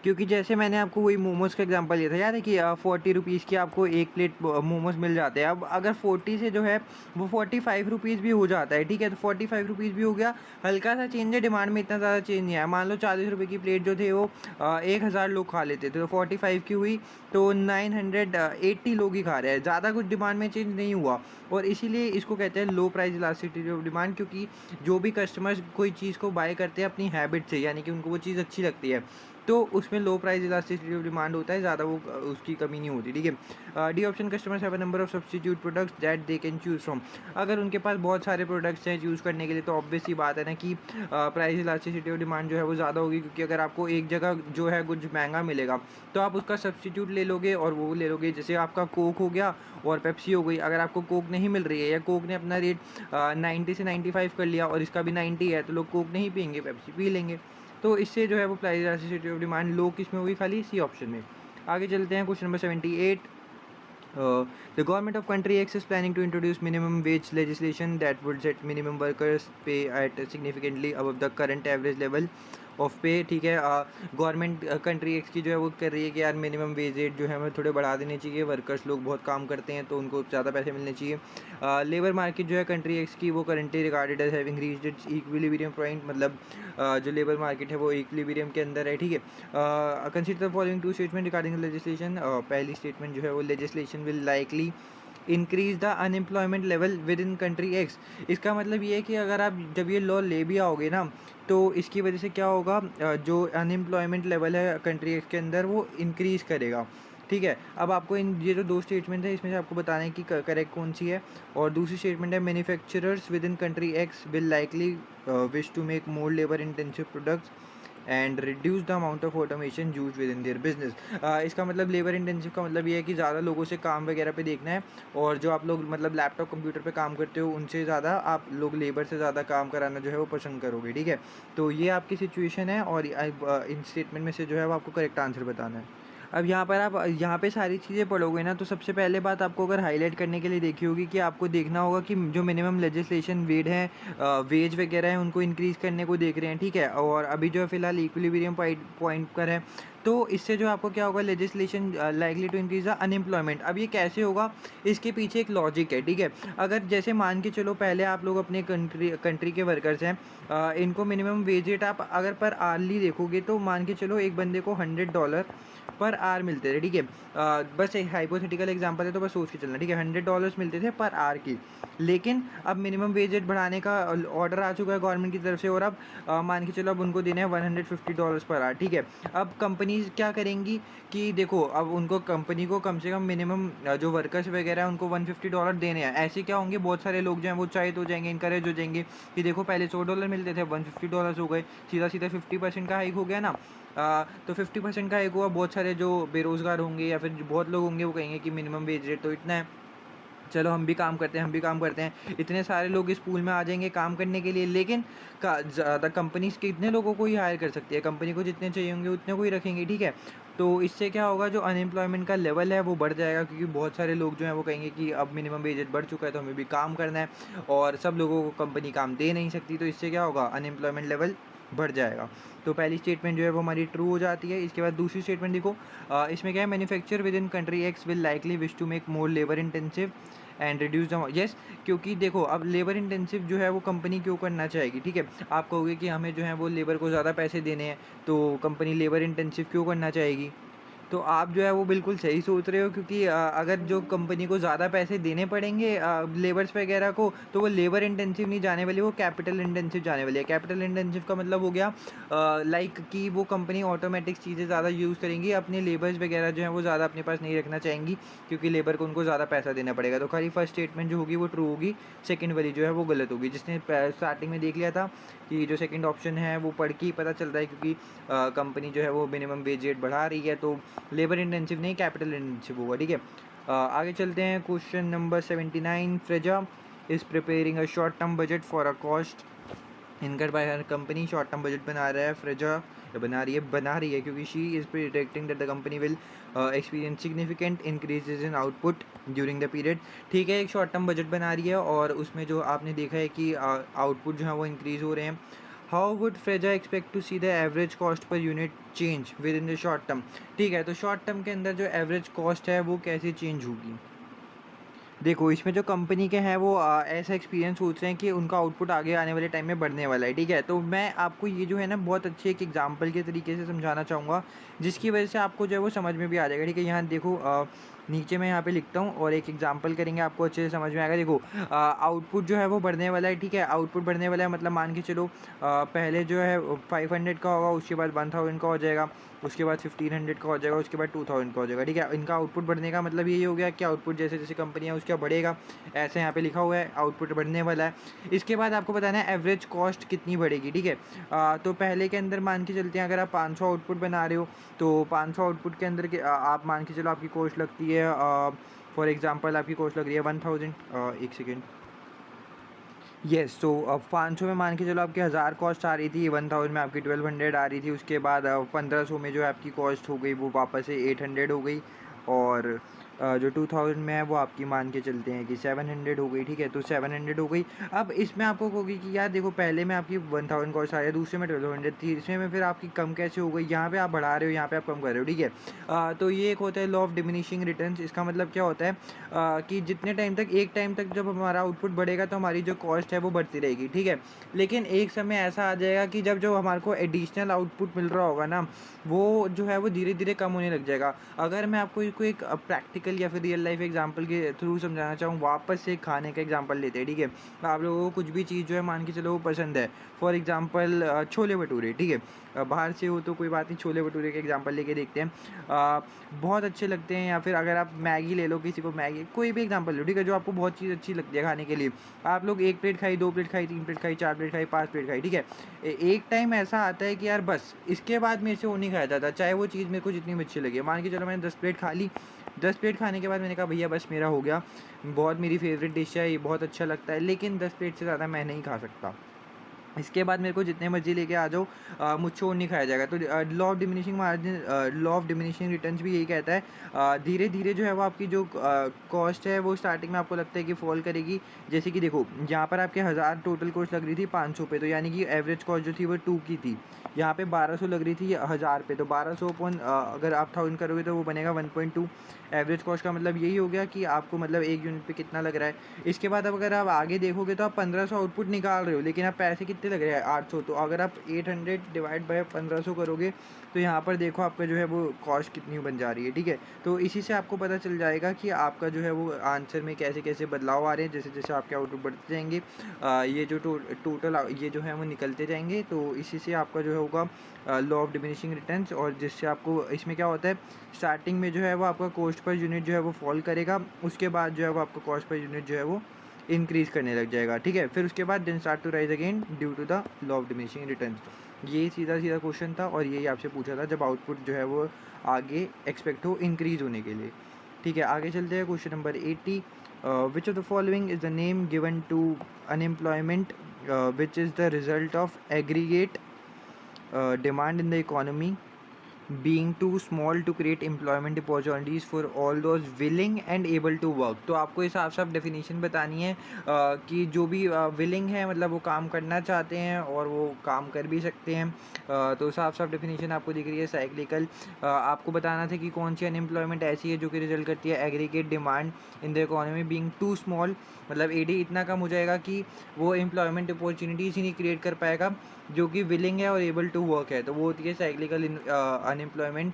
क्योंकि जैसे मैंने आपको वही मोमोज़ का एग्जांपल दिया था, याद है कि 40 रुपीज़ की आपको एक प्लेट मोमोज़ मिल जाते हैं। अब अगर 40 से जो है वो 45 रुपीज़ भी हो जाता है, ठीक है, तो 45 रुपीज़ भी हो गया, हल्का सा चेंज है, डिमांड में इतना ज़्यादा चेंज नहीं आया। मान लो 40 रुपये की प्लेट जो थे वो 1000 लोग खा लेते थे, तो 45 की हुई तो 980 लोग ही खा रहे हैं, ज़्यादा कुछ डिमांड में चेंज नहीं हुआ। और इसीलिए इसको कहते हैं लो प्राइस इलास्टिसिटी ऑफ डिमांड, क्योंकि जो भी कस्टमर्स कोई चीज़ को बाय करते हैं अपनी हैबिट से, यानी कि उनको वो चीज़ अच्छी लगती है, तो उसमें लो प्राइस इलास्टिसिटी ऑफ डिमांड होता है, ज़्यादा वो उसकी कमी नहीं होती, ठीक है। D option, customers have a number of substitute products that they can choose from. अगर उनके पास बहुत सारे प्रोडक्ट्स हैं चूज़ करने के लिए, तो ऑब्वियस सी बात है ना कि प्राइस इलास्टिसिटी ऑफ डिमांड जो है वो ज़्यादा होगी, क्योंकि अगर आपको एक जगह जो है कुछ महंगा मिलेगा, तो आप उसका सब्स्टिट्यूट ले लोगे और वो ले लोगे। जैसे आपका कोक हो गया और पेप्सी हो गई, अगर आपको कोक नहीं मिल रही है या कोक ने अपना रेट 90 से 95 कर लिया और इसका भी 90 है, तो लोग कोक नहीं पियेंगे, पेप्सी पी लेंगे। तो इससे जो है वो प्राइस इलास्टिसिटी ऑफ डिमांड लो किस में होगी, खाली सी ऑप्शन में। आगे चलते हैं, question number 78। The government of country X is planning to introduce minimum wage legislation that would set minimum workers pay at significantly above the current average level of पे, ठीक है। गवर्नमेंट कंट्री एक्स की जो है वो कर रही है कि यार मिनिमम वेज रेट जो है हमें थोड़े बढ़ा देने चाहिए, वर्कर्स लोग बहुत काम करते हैं तो उनको ज़्यादा पैसे मिलने चाहिए। लेबर मार्केट जो है कंट्री एक्स की वो currently regarded as having reached its equilibrium point, मतलब जो लेबर मार्केट है वो इक्विलिब्रियम के अंदर है, ठीक है। Consider the following two statement regarding legislation. पहली स्टेटमेंट जो है वो legislation will likely increase the unemployment level within country X. इसका मतलब ये है कि अगर आप जब ये लॉ ले भी आओगे ना, तो इसकी वजह से क्या होगा, जो अनएम्प्लॉयमेंट लेवल है कंट्री एक्स के अंदर वो इंक्रीज़ करेगा। ठीक है, अब आपको इन ये जो दो स्टेटमेंट है इसमें से आपको बताना है कि करेक्ट कौन सी है। और दूसरी स्टेटमेंट है manufacturers within country X will likely wish to make more labour intensive products and reduce the amount of automation use within their business. इसका मतलब लेबर इंटेंसिव का मतलब ये है कि ज़्यादा लोगों से काम वगैरह पे देखना है, और जो आप लोग मतलब लैपटॉप कंप्यूटर पे काम करते हो उनसे ज़्यादा आप लोग लेबर से ज़्यादा काम कराना जो है वो पसंद करोगे। ठीक है, तो ये आपकी सिचुएशन है, और इन स्टेटमेंट में से जो है वो आपको करेक्ट आंसर बताना है। अब यहाँ पर आप यहाँ पे सारी चीज़ें पढ़ोगे ना, तो सबसे पहले बात आपको अगर हाईलाइट करने के लिए देखी होगी कि आपको देखना होगा कि जो मिनिमम लेजिस्लेशन वेज वगैरह है उनको इंक्रीज़ करने को देख रहे हैं। ठीक है, और अभी जो है फिलहाल इक्विलिब्रियम पॉइंट पर है, तो इससे जो आपको क्या होगा, legislation likely to increase the unemployment. अब ये कैसे होगा, इसके पीछे एक लॉजिक है। ठीक है, अगर जैसे मान के चलो पहले आप लोग अपने कंट्री के वर्कर्स हैं, इनको मिनिमम वेज रेट आप अगर पर आर्ली देखोगे तो मान के चलो एक बंदे को $100 पर आवर मिलते थे। ठीक है, बस एक हाइपोथेटिकल एग्जांपल है तो बस सोच के चलना। ठीक है, $100 मिलते थे पर आवर की, लेकिन अब मिनिमम वेज रेट बढ़ाने का ऑर्डर आ चुका है गवर्नमेंट की तरफ से, और अब मान के चलो अब उनको देना है $150 पर आवर। ठीक है, अब कंपनीज क्या करेंगी कि देखो अब उनको कंपनी को कम से कम मिनिमम जो वर्कर्स वगैरह हैं उनको $150 देने हैं। ऐसे क्या होंगे, बहुत सारे लोग जो हैं वो उत्साहित हो जाएंगे, इनकरेज हो जाएंगे कि देखो पहले $100 मिलते थे, $150 हो गए, सीधा सीधा 50% का हाइक हो गया ना। तो 50% का हाइक हुआ, बहुत सारे जो बेरोज़गार होंगे या फिर बहुत लोग होंगे वो कहेंगे कि मिनिमम वेज रेट तो इतना है, चलो हम भी काम करते हैं, हम भी काम करते हैं। इतने सारे लोग इस पूल में आ जाएंगे काम करने के लिए, लेकिन ज़्यादा कंपनीज कितने लोगों को ही हायर कर सकती है, कंपनी को जितने चाहिए होंगे उतने को ही रखेंगे। ठीक है, तो इससे क्या होगा, जो अनएम्प्लॉयमेंट का लेवल है वो बढ़ जाएगा, क्योंकि बहुत सारे लोग जो हैं वो कहेंगे कि अब मिनिमम वेज रेट बढ़ चुका है तो हमें भी काम करना है, और सब लोगों को कंपनी काम दे नहीं सकती, तो इससे क्या होगा, अनएम्प्लॉयमेंट लेवल बढ़ जाएगा। तो पहली स्टेटमेंट जो है वो हमारी ट्रू हो जाती है। इसके बाद दूसरी स्टेटमेंट देखो, इसमें क्या है, manufacture within country X will likely wish to make more labour intensive and reduce the yes, क्योंकि देखो अब लेबर इंटेंसिव जो है वो कंपनी क्यों करना चाहेगी। ठीक है, आप कहोगे कि हमें जो है वो लेबर को ज़्यादा पैसे देने हैं, तो कंपनी लेबर इंटेंसिव क्यों करना चाहेगी। तो आप जो है वो बिल्कुल सही सोच रहे हो, क्योंकि अगर जो कंपनी को ज़्यादा पैसे देने पड़ेंगे लेबर्स वगैरह को, तो वो लेबर इंटेंसिव नहीं जाने वाली, वो कैपिटल इंटेंसिव जाने वाली है। कैपिटल इंटेंसिव का मतलब हो गया लाइक कि वो कंपनी ऑटोमेटिक चीज़ें ज़्यादा यूज़ करेंगी, अपने लेबर्स वगैरह जो है वो ज़्यादा अपने पास नहीं रखना चाहेंगी, क्योंकि लेबर को उनको ज़्यादा पैसा देना पड़ेगा। तो खाली फर्स्ट स्टेटमेंट जो होगी वो ट्रू होगी, सेकेंड वाली जो है वो गलत होगी। जिसने स्टार्टिंग में देख लिया था कि जो सेकंड ऑप्शन है वो पढ़ के ही पता चल रहा है, क्योंकि कंपनी जो है वो मिनिमम वेज रेट बढ़ा रही है, तो लेबर इंटेंसिव नहीं कैपिटल इंटेंसिव होगा। ठीक है, आगे चलते हैं। Question number 79, Freja is preparing a short term budget for a cost incurred by her company. Short term budget बना रहा है फ्रेजा, बना रही है क्योंकि she is predicting that the company will experience significant increases in output during the period. ठीक है, एक शॉर्ट टर्म बजट बना रही है और उसमें जो आपने देखा है कि आउटपुट जो है वो इंक्रीज़ हो रहे हैं। How would Freja expect to see the average cost per unit change within the short term. ठीक है, तो शॉर्ट टर्म के अंदर जो एवरेज कॉस्ट है वो कैसे चेंज होगी। देखो इसमें जो कंपनी के हैं वो ऐसा एक्सपीरियंस सोच रहे हैं कि उनका आउटपुट आगे आने वाले टाइम में बढ़ने वाला है। ठीक है, तो मैं आपको ये जो है ना बहुत अच्छे एक एग्जांपल के तरीके से समझाना चाहूँगा, जिसकी वजह से आपको जो है वो समझ में भी आ जाएगा। ठीक है, यहाँ देखो नीचे मैं यहाँ पे लिखता हूँ और एक एग्जांपल करेंगे, आपको अच्छे से समझ में आएगा। देखो आउटपुट जो है वो बढ़ने वाला है। ठीक है, आउटपुट बढ़ने वाला है मतलब मान के चलो पहले जो है 500 का होगा, उसके बाद 1000 का हो जाएगा, उसके बाद 1500 का हो जाएगा, उसके बाद 2000 का हो जाएगा। ठीक है, इनका आउटपुट बढ़ने का मतलब यही हो गया कि आउटपुट जैसे जैसे कंपनी है उसका बढ़ेगा, ऐसे यहाँ पे लिखा हुआ है आउटपुट बढ़ने वाला है। इसके बाद आपको बताना है एवरेज कॉस्ट कितनी बढ़ेगी। ठीक है, तो पहले के अंदर मान के चलते हैं अगर आप 500 आउटपुट बना रहे हो, तो 500 आउटपुट के अंदर आप मान के चलो आपकी कॉस्ट लगती है, फॉर एग्जांपल आपकी कॉस्ट लग रही है 1000, एक सेकेंड, येस। तो अब 500 में मान के चलो आपकी 1000 कॉस्ट आ रही थी, 1000 में आपकी 1200 आ रही थी, उसके बाद 1500 में जो है आपकी कॉस्ट हो गई वो वापस से 800 हो गई, और जो 2000 में है वो आपकी मान के चलते हैं कि 700 हो गई। ठीक है, तो 700 हो गई। अब इसमें आपको होगी कि यार देखो पहले में आपकी 1000 कॉस्ट आ रही है, दूसरे में 1200 थी, इसमें में फिर आपकी कम कैसे हो गई, यहाँ पे आप बढ़ा रहे हो, यहाँ पे आप कम कर रहे हो। ठीक है, तो ये एक होता है लॉ ऑफ डिमिनिशिंग रिटर्न्स। इसका मतलब क्या होता है कि जितने टाइम तक एक टाइम तक जब हमारा आउटपुट बढ़ेगा तो हमारी जो कॉस्ट है वो बढ़ती रहेगी। ठीक है, लेकिन एक समय ऐसा आ जाएगा कि जब जो हमारे को एडिशनल आउटपुट मिल रहा होगा ना, वो जो है वो धीरे धीरे कम होने लग जाएगा। अगर मैं आपको इसको एक प्रैक्टिकली प्रैक्टिकल या फिर रियल लाइफ एग्जांपल के थ्रू समझाना चाहूँ, वापस से खाने का एग्जांपल लेते हैं, ठीक है। आप लोगों को कुछ भी चीज़ जो है मान के चलो वो पसंद है, फॉर एग्जांपल छोले भटूरे, ठीक है। बाहर से हो तो कोई बात नहीं, छोले भटूरे के एग्जांपल लेके देखते हैं। बहुत अच्छे लगते हैं, या फिर अगर आप मैगी ले लो, किसी को मैगी कोई भी एग्जांपल लो, ठीक है, जो आपको बहुत चीज़ अच्छी लगती है खाने के लिए। आप लोग 1 प्लेट खाई, 2 प्लेट खाई, 3 प्लेट खाई, 4 प्लेट खाई, 5 प्लेट खाई, ठीक है। एक टाइम ऐसा आता है कि यार बस इसके बाद मेरे से वो नहीं खाया जाता, चाहे वो चीज़ मेरे को जितनी भी अच्छी लगे। मान के चलो मैंने 10 प्लेट खा ली, 10 प्लेट खाने के बाद मैंने कहा भैया बस मेरा हो गया, बहुत मेरी फेवरेट डिश है, ये बहुत अच्छा लगता है, लेकिन 10 प्लेट से ज़्यादा मैं नहीं खा सकता। इसके बाद मेरे को जितने मर्जी लेके आ जाओ, मुझसे और नहीं खाया जाएगा। तो law of diminishing margin, law of diminishing returns भी यही कहता है, धीरे धीरे जो है वो आपकी जो कॉस्ट है वो स्टार्टिंग में आपको लगता है कि फॉल करेगी। जैसे कि देखो यहाँ पर आपके 1000 टोटल कॉस्ट लग रही थी 500 पे, तो यानी कि एवरेज कॉस्ट जो थी वो 2 की थी। यहाँ पे 1200 लग रही थी 1000 पे, तो 1200 अपॉन अगर आप 1000 करोगे तो वो बनेगा 1.2। एवरेज कॉस्ट का मतलब यही हो गया कि आपको मतलब एक यूनिट पे कितना लग रहा है। इसके बाद अब अगर आप आगे देखोगे तो आप 1500 आउटपुट निकाल रहे हो, लेकिन आप पैसे कितने लग रहे हैं 800। तो अगर आप 800 डिवाइड बाय 1500 करोगे तो यहाँ पर देखो आपका जो है वो कॉस्ट कितनी बन जा रही है, ठीक है। तो इसी से आपको पता चल जाएगा कि आपका जो है वो आंसर में कैसे कैसे बदलाव आ रहे हैं, जैसे जैसे आपके आउटपुट बढ़ते जाएंगे, ये जो टोटल ये जो है वो निकलते जाएंगे। तो इसी से आपका जो है होगा लॉ ऑफ डिमिनिशिंग रिटर्न्स, और जिससे आपको इसमें क्या होता है, स्टार्टिंग में जो है वो आपका कॉस्ट पर यूनिट जो है वो फॉल करेगा, उसके बाद जो है वो आपका कॉस्ट पर यूनिट जो है वो इंक्रीज़ करने लग जाएगा, ठीक है। फिर उसके बाद then start to rise again due to the law of diminishing returns. ये सीधा सीधा क्वेश्चन था और यही आपसे पूछा था जब आउटपुट जो है वो आगे एक्सपेक्ट हो इंक्रीज़ होने के लिए, ठीक है। आगे चलते हैं question number 80। Which of the following is the name given to unemployment which is the result of aggregate demand in the economy being too small to create employment opportunities for all those willing and able to work। तो आपको ये साफ साफ definition बतानी है कि जो भी विलिंग है मतलब वो काम करना चाहते हैं और वो काम कर भी सकते हैं। तो साफ साफ डेफिनेशन आपको दिख रही है साइक्लिकल। आपको बताना था कि कौन सी अनएम्प्लॉयमेंट ऐसी है जो कि रिजल्ट करती है aggregate demand in the economy being too small, मतलब एडी इतना कम हो जाएगा कि वो एम्प्लॉयमेंट अपॉर्चुनिटीज़ ही नहीं क्रिएट कर पाएगा, जो कि विलिंग है और एबल टू वर्क है। तो वो होती है साइक्लिकल अनएम्प्लॉयमेंट।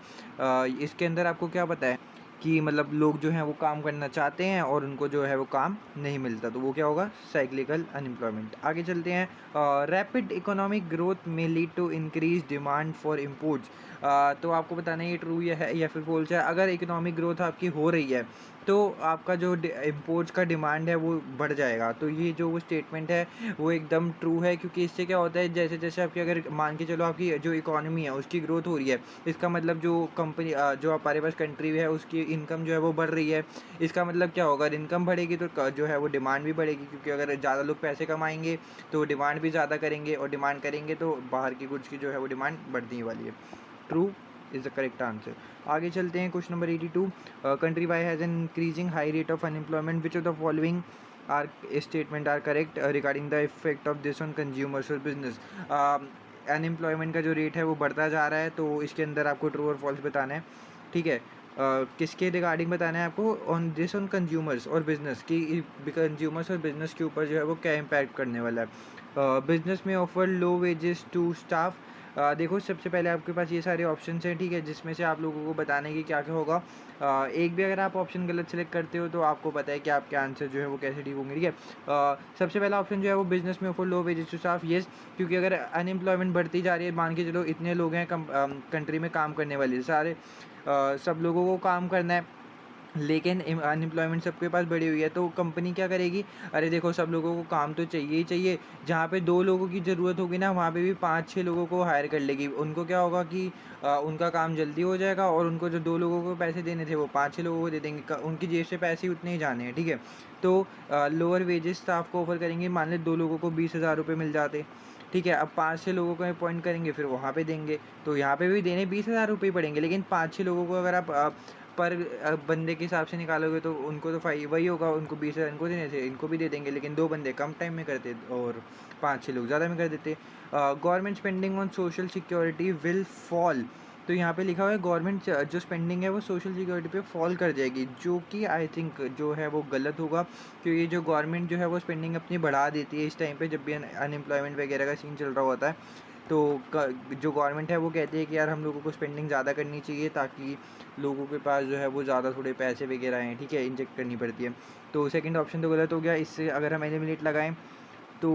इसके अंदर आपको क्या पता है कि मतलब लोग जो हैं वो काम करना चाहते हैं और उनको जो है वो काम नहीं मिलता, तो वो क्या होगा, साइक्लिकल अनएम्प्लॉयमेंट। आगे चलते हैं। Rapid economic growth may lead to increase demand for imports. तो आपको बताना है ये ट्रू या फिर फॉल्स है। अगर इकोनॉमिक ग्रोथ आपकी हो रही है तो आपका जो इम्पोर्ट्स का डिमांड है वो बढ़ जाएगा। तो ये जो वो स्टेटमेंट है वो एकदम ट्रू है, क्योंकि इससे क्या होता है, जैसे जैसे आपकी अगर मान के चलो आपकी जो इकोनॉमी है उसकी ग्रोथ हो रही है, इसका मतलब जो कंपनी जो हमारे पास कंट्री है उसकी इनकम जो है वो बढ़ रही है। इसका मतलब क्या होगा, इनकम बढ़ेगी तो जो है वो डिमांड भी बढ़ेगी, क्योंकि अगर ज़्यादा लोग पैसे कमाएंगे तो डिमांड भी ज़्यादा करेंगे, और डिमांड करेंगे तो बाहर की गुड्स की जो है वो डिमांड बढ़ने वाली है। True is the correct answer. आगे चलते हैं question number 82। Country Y has an increasing high rate of unemployment, which of the following are statement are correct regarding the effect of this on consumers और business. Unemployment का जो rate है वो बढ़ता जा रहा है, तो इसके अंदर आपको ट्रू और फॉल्स बताना है, ठीक है। किसके रिगार्डिंग बताना है आपको, ऑन दिस ऑन कंज्यूमर्स और बिजनेस की, कंज्यूमर्स और बिजनेस के ऊपर जो है वो क्या इम्पैक्ट करने वाला है। Business may offer low wages to staff. देखो सबसे पहले आपके पास ये सारे ऑप्शन हैं, ठीक है, जिसमें से आप लोगों को बताने की क्या क्या होगा। एक भी अगर आप ऑप्शन गलत सेलेक्ट करते हो तो आपको पता है कि आपके आंसर जो है वो कैसे ठीक होंगे, ठीक है। सबसे पहला ऑप्शन जो है वो business may offer low wages to staff, yes, क्योंकि अगर अनएम्प्लॉयमेंट बढ़ती जा रही है, मान के चलो इतने लोग हैं कंट्री में काम करने वाले सारे, सब लोगों को काम करना है, लेकिन अनएम्प्लॉयमेंट सबके पास बढ़ी हुई है, तो कंपनी क्या करेगी, अरे देखो सब लोगों को काम तो चाहिए ही चाहिए, जहाँ पे 2 लोगों की ज़रूरत होगी ना वहाँ पे भी 5-6 लोगों को हायर कर लेगी। उनको क्या होगा कि उनका काम जल्दी हो जाएगा, और उनको जो 2 लोगों को पैसे देने थे वो 5-6 लोगों को दे देंगे, उनकी जेब से पैसे उतने ही जाने हैं, ठीक है। तो लोअर वेजेस स्टाफ को ऑफर करेंगे, मान लें 2 लोगों को 20,000 रुपये मिल जाते, ठीक है। अब 5-6 लोगों को अपॉइंट करेंगे, फिर वहाँ पे देंगे, तो यहाँ पे भी देने 20,000 रुपये पड़ेंगे, लेकिन 5-6 लोगों को अगर आप पर बंदे के हिसाब से निकालोगे तो उनको तो वही होगा, उनको 20,000 इनको देने थे, इनको भी दे देंगे, लेकिन 2 बंदे कम टाइम में करते और 5-6 लोग ज़्यादा में कर देते। Government spending on social security will fall. तो यहाँ पे लिखा हुआ है गवर्नमेंट जो स्पेंडिंग है वो सोशल सिक्योरिटी पे फॉल कर जाएगी, जो कि आई थिंक जो है वो गलत होगा, क्योंकि ये जो गवर्नमेंट जो है वो स्पेंडिंग अपनी बढ़ा देती है इस टाइम पे जब भी अनएम्प्लॉयमेंट वगैरह का सीन चल रहा होता है। तो जो गवर्नमेंट है वो कहती है कि यार हम लोगों को स्पेंडिंग ज़्यादा करनी चाहिए ताकि लोगों के पास जो है वो ज़्यादा थोड़े पैसे वगैरह हैं, ठीक है, इंजेक्ट करनी पड़ती है। तो सेकंड ऑप्शन तो गलत हो गया। इससे अगर हम एलिमिनेट लगाएं तो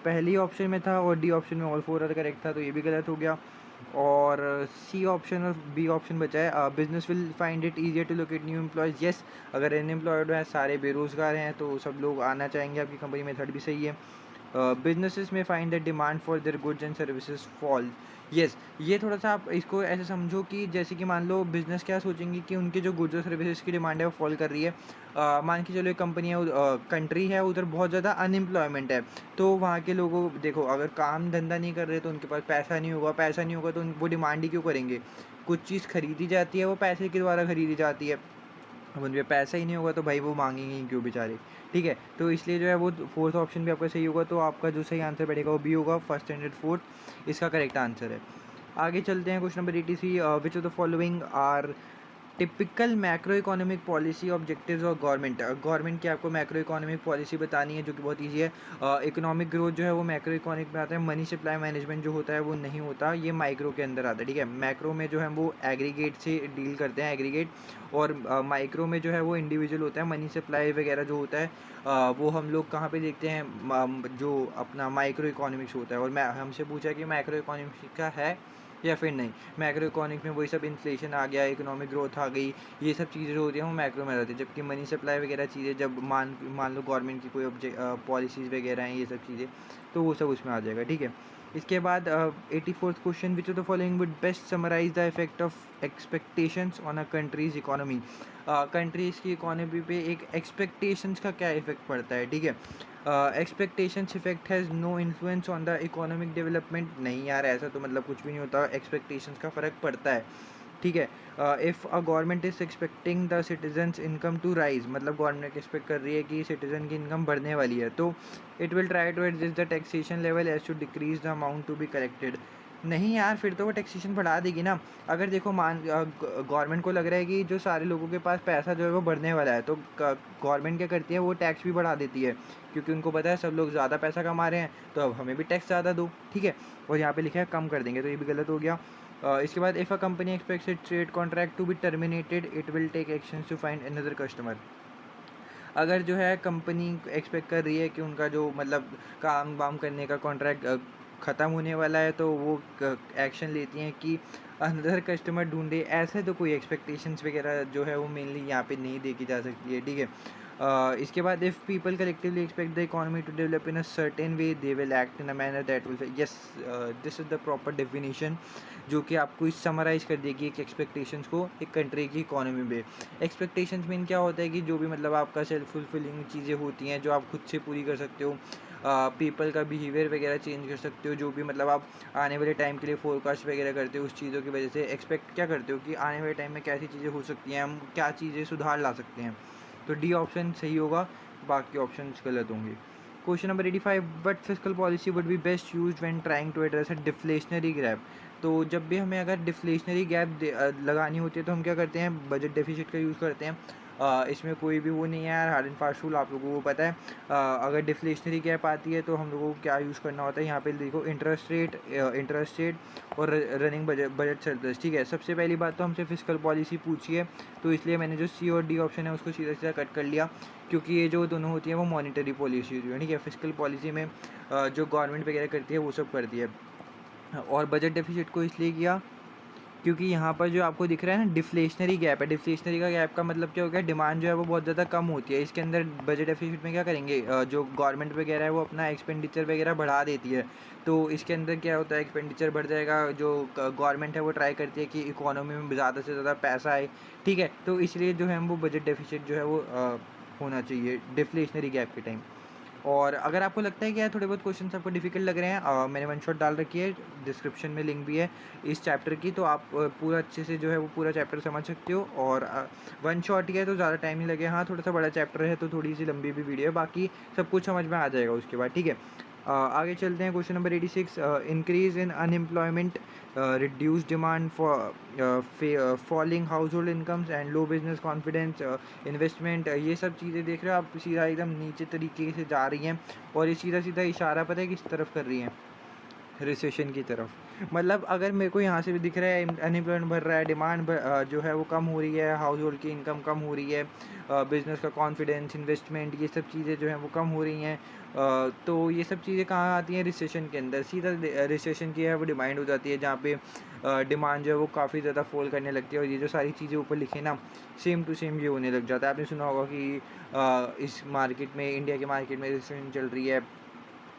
पहली ऑप्शन में था और डी ऑप्शन में ऑल फोर आर करेक्ट था, तो ये भी गलत हो गया। और सी ऑप्शन और बी ऑप्शन बचा है, business will find it easier to locate new employees. Yes, अगर अनएम्प्लॉयड हैं, सारे बेरोज़गार हैं, तो सब लोग आना चाहेंगे आपकी कंपनी में, थर्ड भी सही है। बिजनेसेस में find the demand for their goods and services fall. Yes, ये थोड़ा सा आप इसको ऐसे समझो कि जैसे कि मान लो बिजनेस क्या सोचेंगे कि उनके जो गुड्स और सर्विसेज की डिमांड है वो फॉल कर रही है। मान के चलो एक कंपनी है, कंट्री है, उधर बहुत ज़्यादा अनएम्प्लॉयमेंट है, तो वहाँ के लोगों देखो अगर काम धंधा नहीं कर रहे तो उनके पास पैसा नहीं होगा, पैसा नहीं होगा तो वो डिमांड ही क्यों करेंगे। कुछ चीज़ खरीदी जाती है वो पैसे के द्वारा खरीदी जाती है, अब उन पे पैसा ही नहीं होगा तो भाई वो मांगेंगे ही क्यों बेचारे, ठीक है। तो इसलिए जो है वो फोर्थ ऑप्शन भी आपका सही होगा, तो आपका जो सही आंसर बैठेगा वो बी होगा, फर्स्ट एंड फोर्थ इसका करेक्ट आंसर है। आगे चलते हैं, question number 83, which of the following are typical macroeconomic policy objectives और गवर्नमेंट की आपको मैक्रो इकोनॉमिक पॉलिसी बतानी है, जो कि बहुत ईजी है। इकोनॉमिक ग्रोथ जो है वो मैक्रो इकोनॉमिक में आता है, मनी सप्लाई मैनेजमेंट जो होता है वो नहीं होता, ये माइक्रो के अंदर आता है, ठीक है। मैक्रो में जो है वो एग्रीगेट से डील करते हैं, एग्रीगेट, और माइक्रो में जो है वो इंडिविजुअल होता है। मनी सप्लाई वगैरह जो होता है वो हम लोग कहाँ पे देखते हैं, जो अपना माइक्रो इकोनॉमिक्स होता है। और मैं हमसे पूछा कि माइक्रो इकोनॉमिक्स का है या फिर नहीं। मैक्रो इकोनॉमिक में वही सब इन्फ्लेशन आ गया, इकोनॉमिक ग्रोथ आ गई, ये सब चीज़ें जो होती हैं वो मैक्रो में रहती है, जबकि मनी सप्लाई वगैरह चीज़ें जब मान लो गवर्नमेंट की कोई पॉलिसीज़ वगैरह हैं, ये सब चीज़ें, तो वो सब उसमें आ जाएगा, ठीक है। इसके बाद 84th question, which of the following would best summarise the effect of expectations on a country's economy. Countries की इकोनॉमी पे एक एक्सपेक्टेशंस का क्या इफेक्ट पड़ता है, ठीक है। Expectations effect has no influence on the economic development. नहीं यार, ऐसा तो मतलब कुछ भी नहीं होता, एक्सपेक्टेशंस का फ़र्क पड़ता है, ठीक है। If a government is expecting the citizens income to rise, मतलब गवर्नमेंट एक्सपेक्ट कर रही है कि सिटीजन की इनकम बढ़ने वाली है, तो it will try to adjust the taxation level as to decrease the amount to be collected. नहीं यार, फिर तो वो टैक्सेशन बढ़ा देगी ना। अगर देखो गवर्नमेंट को लग रहा है कि जो सारे लोगों के पास पैसा जो है वो बढ़ने वाला है, तो गवर्नमेंट क्या करती है, वो टैक्स भी बढ़ा देती है, क्योंकि उनको पता है सब लोग ज़्यादा पैसा कमा रहे हैं, तो अब हमें भी टैक्स ज़्यादा दो, ठीक है। और यहाँ पे लिखा है कम कर देंगे, तो ये भी गलत हो गया। इसके बाद if a company expects it trade contract to be terminated it will take actions to find another customer. अगर जो है कंपनी एक्सपेक्ट कर रही है कि उनका जो मतलब काम वाम करने का कॉन्ट्रैक्ट ख़त्म होने वाला है, तो वो एक्शन लेती हैं कि अनदर कस्टमर ढूंढे। ऐसे तो कोई एक्सपेक्टेशंस वगैरह जो है वो मेनली यहाँ पे नहीं देखी जा सकती है, ठीक है। इसके बाद if people collectively expect the economy to develop in a certain way they will act in a manner that will, yes, this is the proper definition, जो कि आपको इस समराइज कर देगी एक एक्सपेक्टेशंस को एक कंट्री की इकोनॉमी में। एक्सपेक्टेशंस मीन क्या होता है कि जो भी मतलब आपका सेल्फ फुलफिलिंग चीज़ें होती हैं जो आप खुद से पूरी कर सकते हो, पीपल का बिहेवियर वगैरह चेंज कर सकते हो, जो भी मतलब आप आने वाले टाइम के लिए फोरकास्ट वगैरह करते हो, उस चीज़ों की वजह से एक्सपेक्ट क्या करते हो कि आने वाले टाइम में कैसी चीज़ें हो सकती हैं, हम क्या चीज़ें सुधार ला सकते हैं। तो डी ऑप्शन सही होगा, बाकी ऑप्शन गलत होंगे। Question number 85, what fiscal policy would be best use when trying to address a deflationary gap. तो जब भी हमें अगर डिफ्लेशनरी गैप लगानी होती है तो हम क्या करते हैं, बजट डेफिसिट का यूज़ करते हैं। इसमें कोई भी वो नहीं है यार, हार्ड एंड फास्ट रूल आप लोगों को पता है। अगर डिफ्लेशनरी गैप आती है तो हम लोगों को क्या यूज़ करना होता है, यहाँ पे देखो इंटरेस्ट रेट और रनिंग बजट सरप्लस, ठीक है। सबसे पहली बात तो हमसे फिस्कल पॉलिसी पूछी है, तो इसलिए मैंने जो सी और डी ऑप्शन है उसको सीधा सीधा कट कर लिया, क्योंकि ये जो दोनों होती है वो मॉनिटरी पॉलिसी होती है, ठीक है। फिस्कल पॉलिसी में जो गवर्नमेंट वगैरह करती है वो सब करती है। और बजट डेफिसिट को इसलिए किया क्योंकि यहाँ पर जो आपको दिख रहा है ना डिफ्लेशनरी गैप है, डिफ्लेशनरी का गैप का मतलब क्या हो गया, डिमांड जो है वो बहुत ज़्यादा कम होती है। इसके अंदर बजट डेफिसिट में क्या करेंगे, जो गवर्नमेंट वगैरह है वो अपना एक्सपेंडिचर वगैरह बढ़ा देती है, तो इसके अंदर क्या होता है, एक्सपेंडिचर बढ़ जाएगा, जो गवर्नमेंट है वो ट्राई करती है कि इकोनॉमी में ज़्यादा से ज़्यादा पैसा आए, ठीक है। तो इसलिए जो है वो बजट डेफिसिट जो है वो होना चाहिए डिफ्लेशनरी गैप के टाइम। और अगर आपको लगता है कि यार थोड़े बहुत क्वेश्चन आपको डिफिकल्ट लग रहे हैं, मैंने वन शॉट डाल रखी है, डिस्क्रिप्शन में लिंक भी है इस चैप्टर की, तो आप पूरा अच्छे से जो है वो पूरा चैप्टर समझ सकते हो। और वन शॉट ही है तो ज़्यादा टाइम नहीं लगे, हाँ थोड़ा सा बड़ा चैप्टर है तो थोड़ी सी लंबी भी वीडियो है, बाकी सब कुछ समझ में आ जाएगा उसके बाद, ठीक है। आगे चलते हैं, question number 86, increase in unemployment, reduce demand for falling house hold incomes and low business confidence, investment, ये सब चीज़ें देख रहे हो आप, सीधा एकदम नीचे तरीके से जा रही हैं, और ये सीधा सीधा इशारा पता है किस तरफ कर रही हैं, रिसेशन की तरफ। मतलब अगर मेरे को यहाँ से भी दिख रहा है अनएम्प्लॉयमेंट बढ़ रहा है, डिमांड जो है वो कम हो रही है, हाउस होल्ड की इनकम कम हो रही है, बिज़नेस का कॉन्फिडेंस, इन्वेस्टमेंट, ये सब चीज़ें जो हैं वो कम हो रही हैं। तो ये सब चीज़ें कहाँ आती हैं? रिसेशन के अंदर। सीधा रिसेशन की है वो डिमांड हो जाती है, जहाँ पे डिमांड जो है वो काफ़ी ज़्यादा फॉल करने लगती है, और ये जो सारी चीज़ें ऊपर लिखे ना, सेम टू सेम ये होने लग जाता है। आपने सुना होगा कि इस मार्केट में, इंडिया के मार्केट में रिसेशन चल रही है,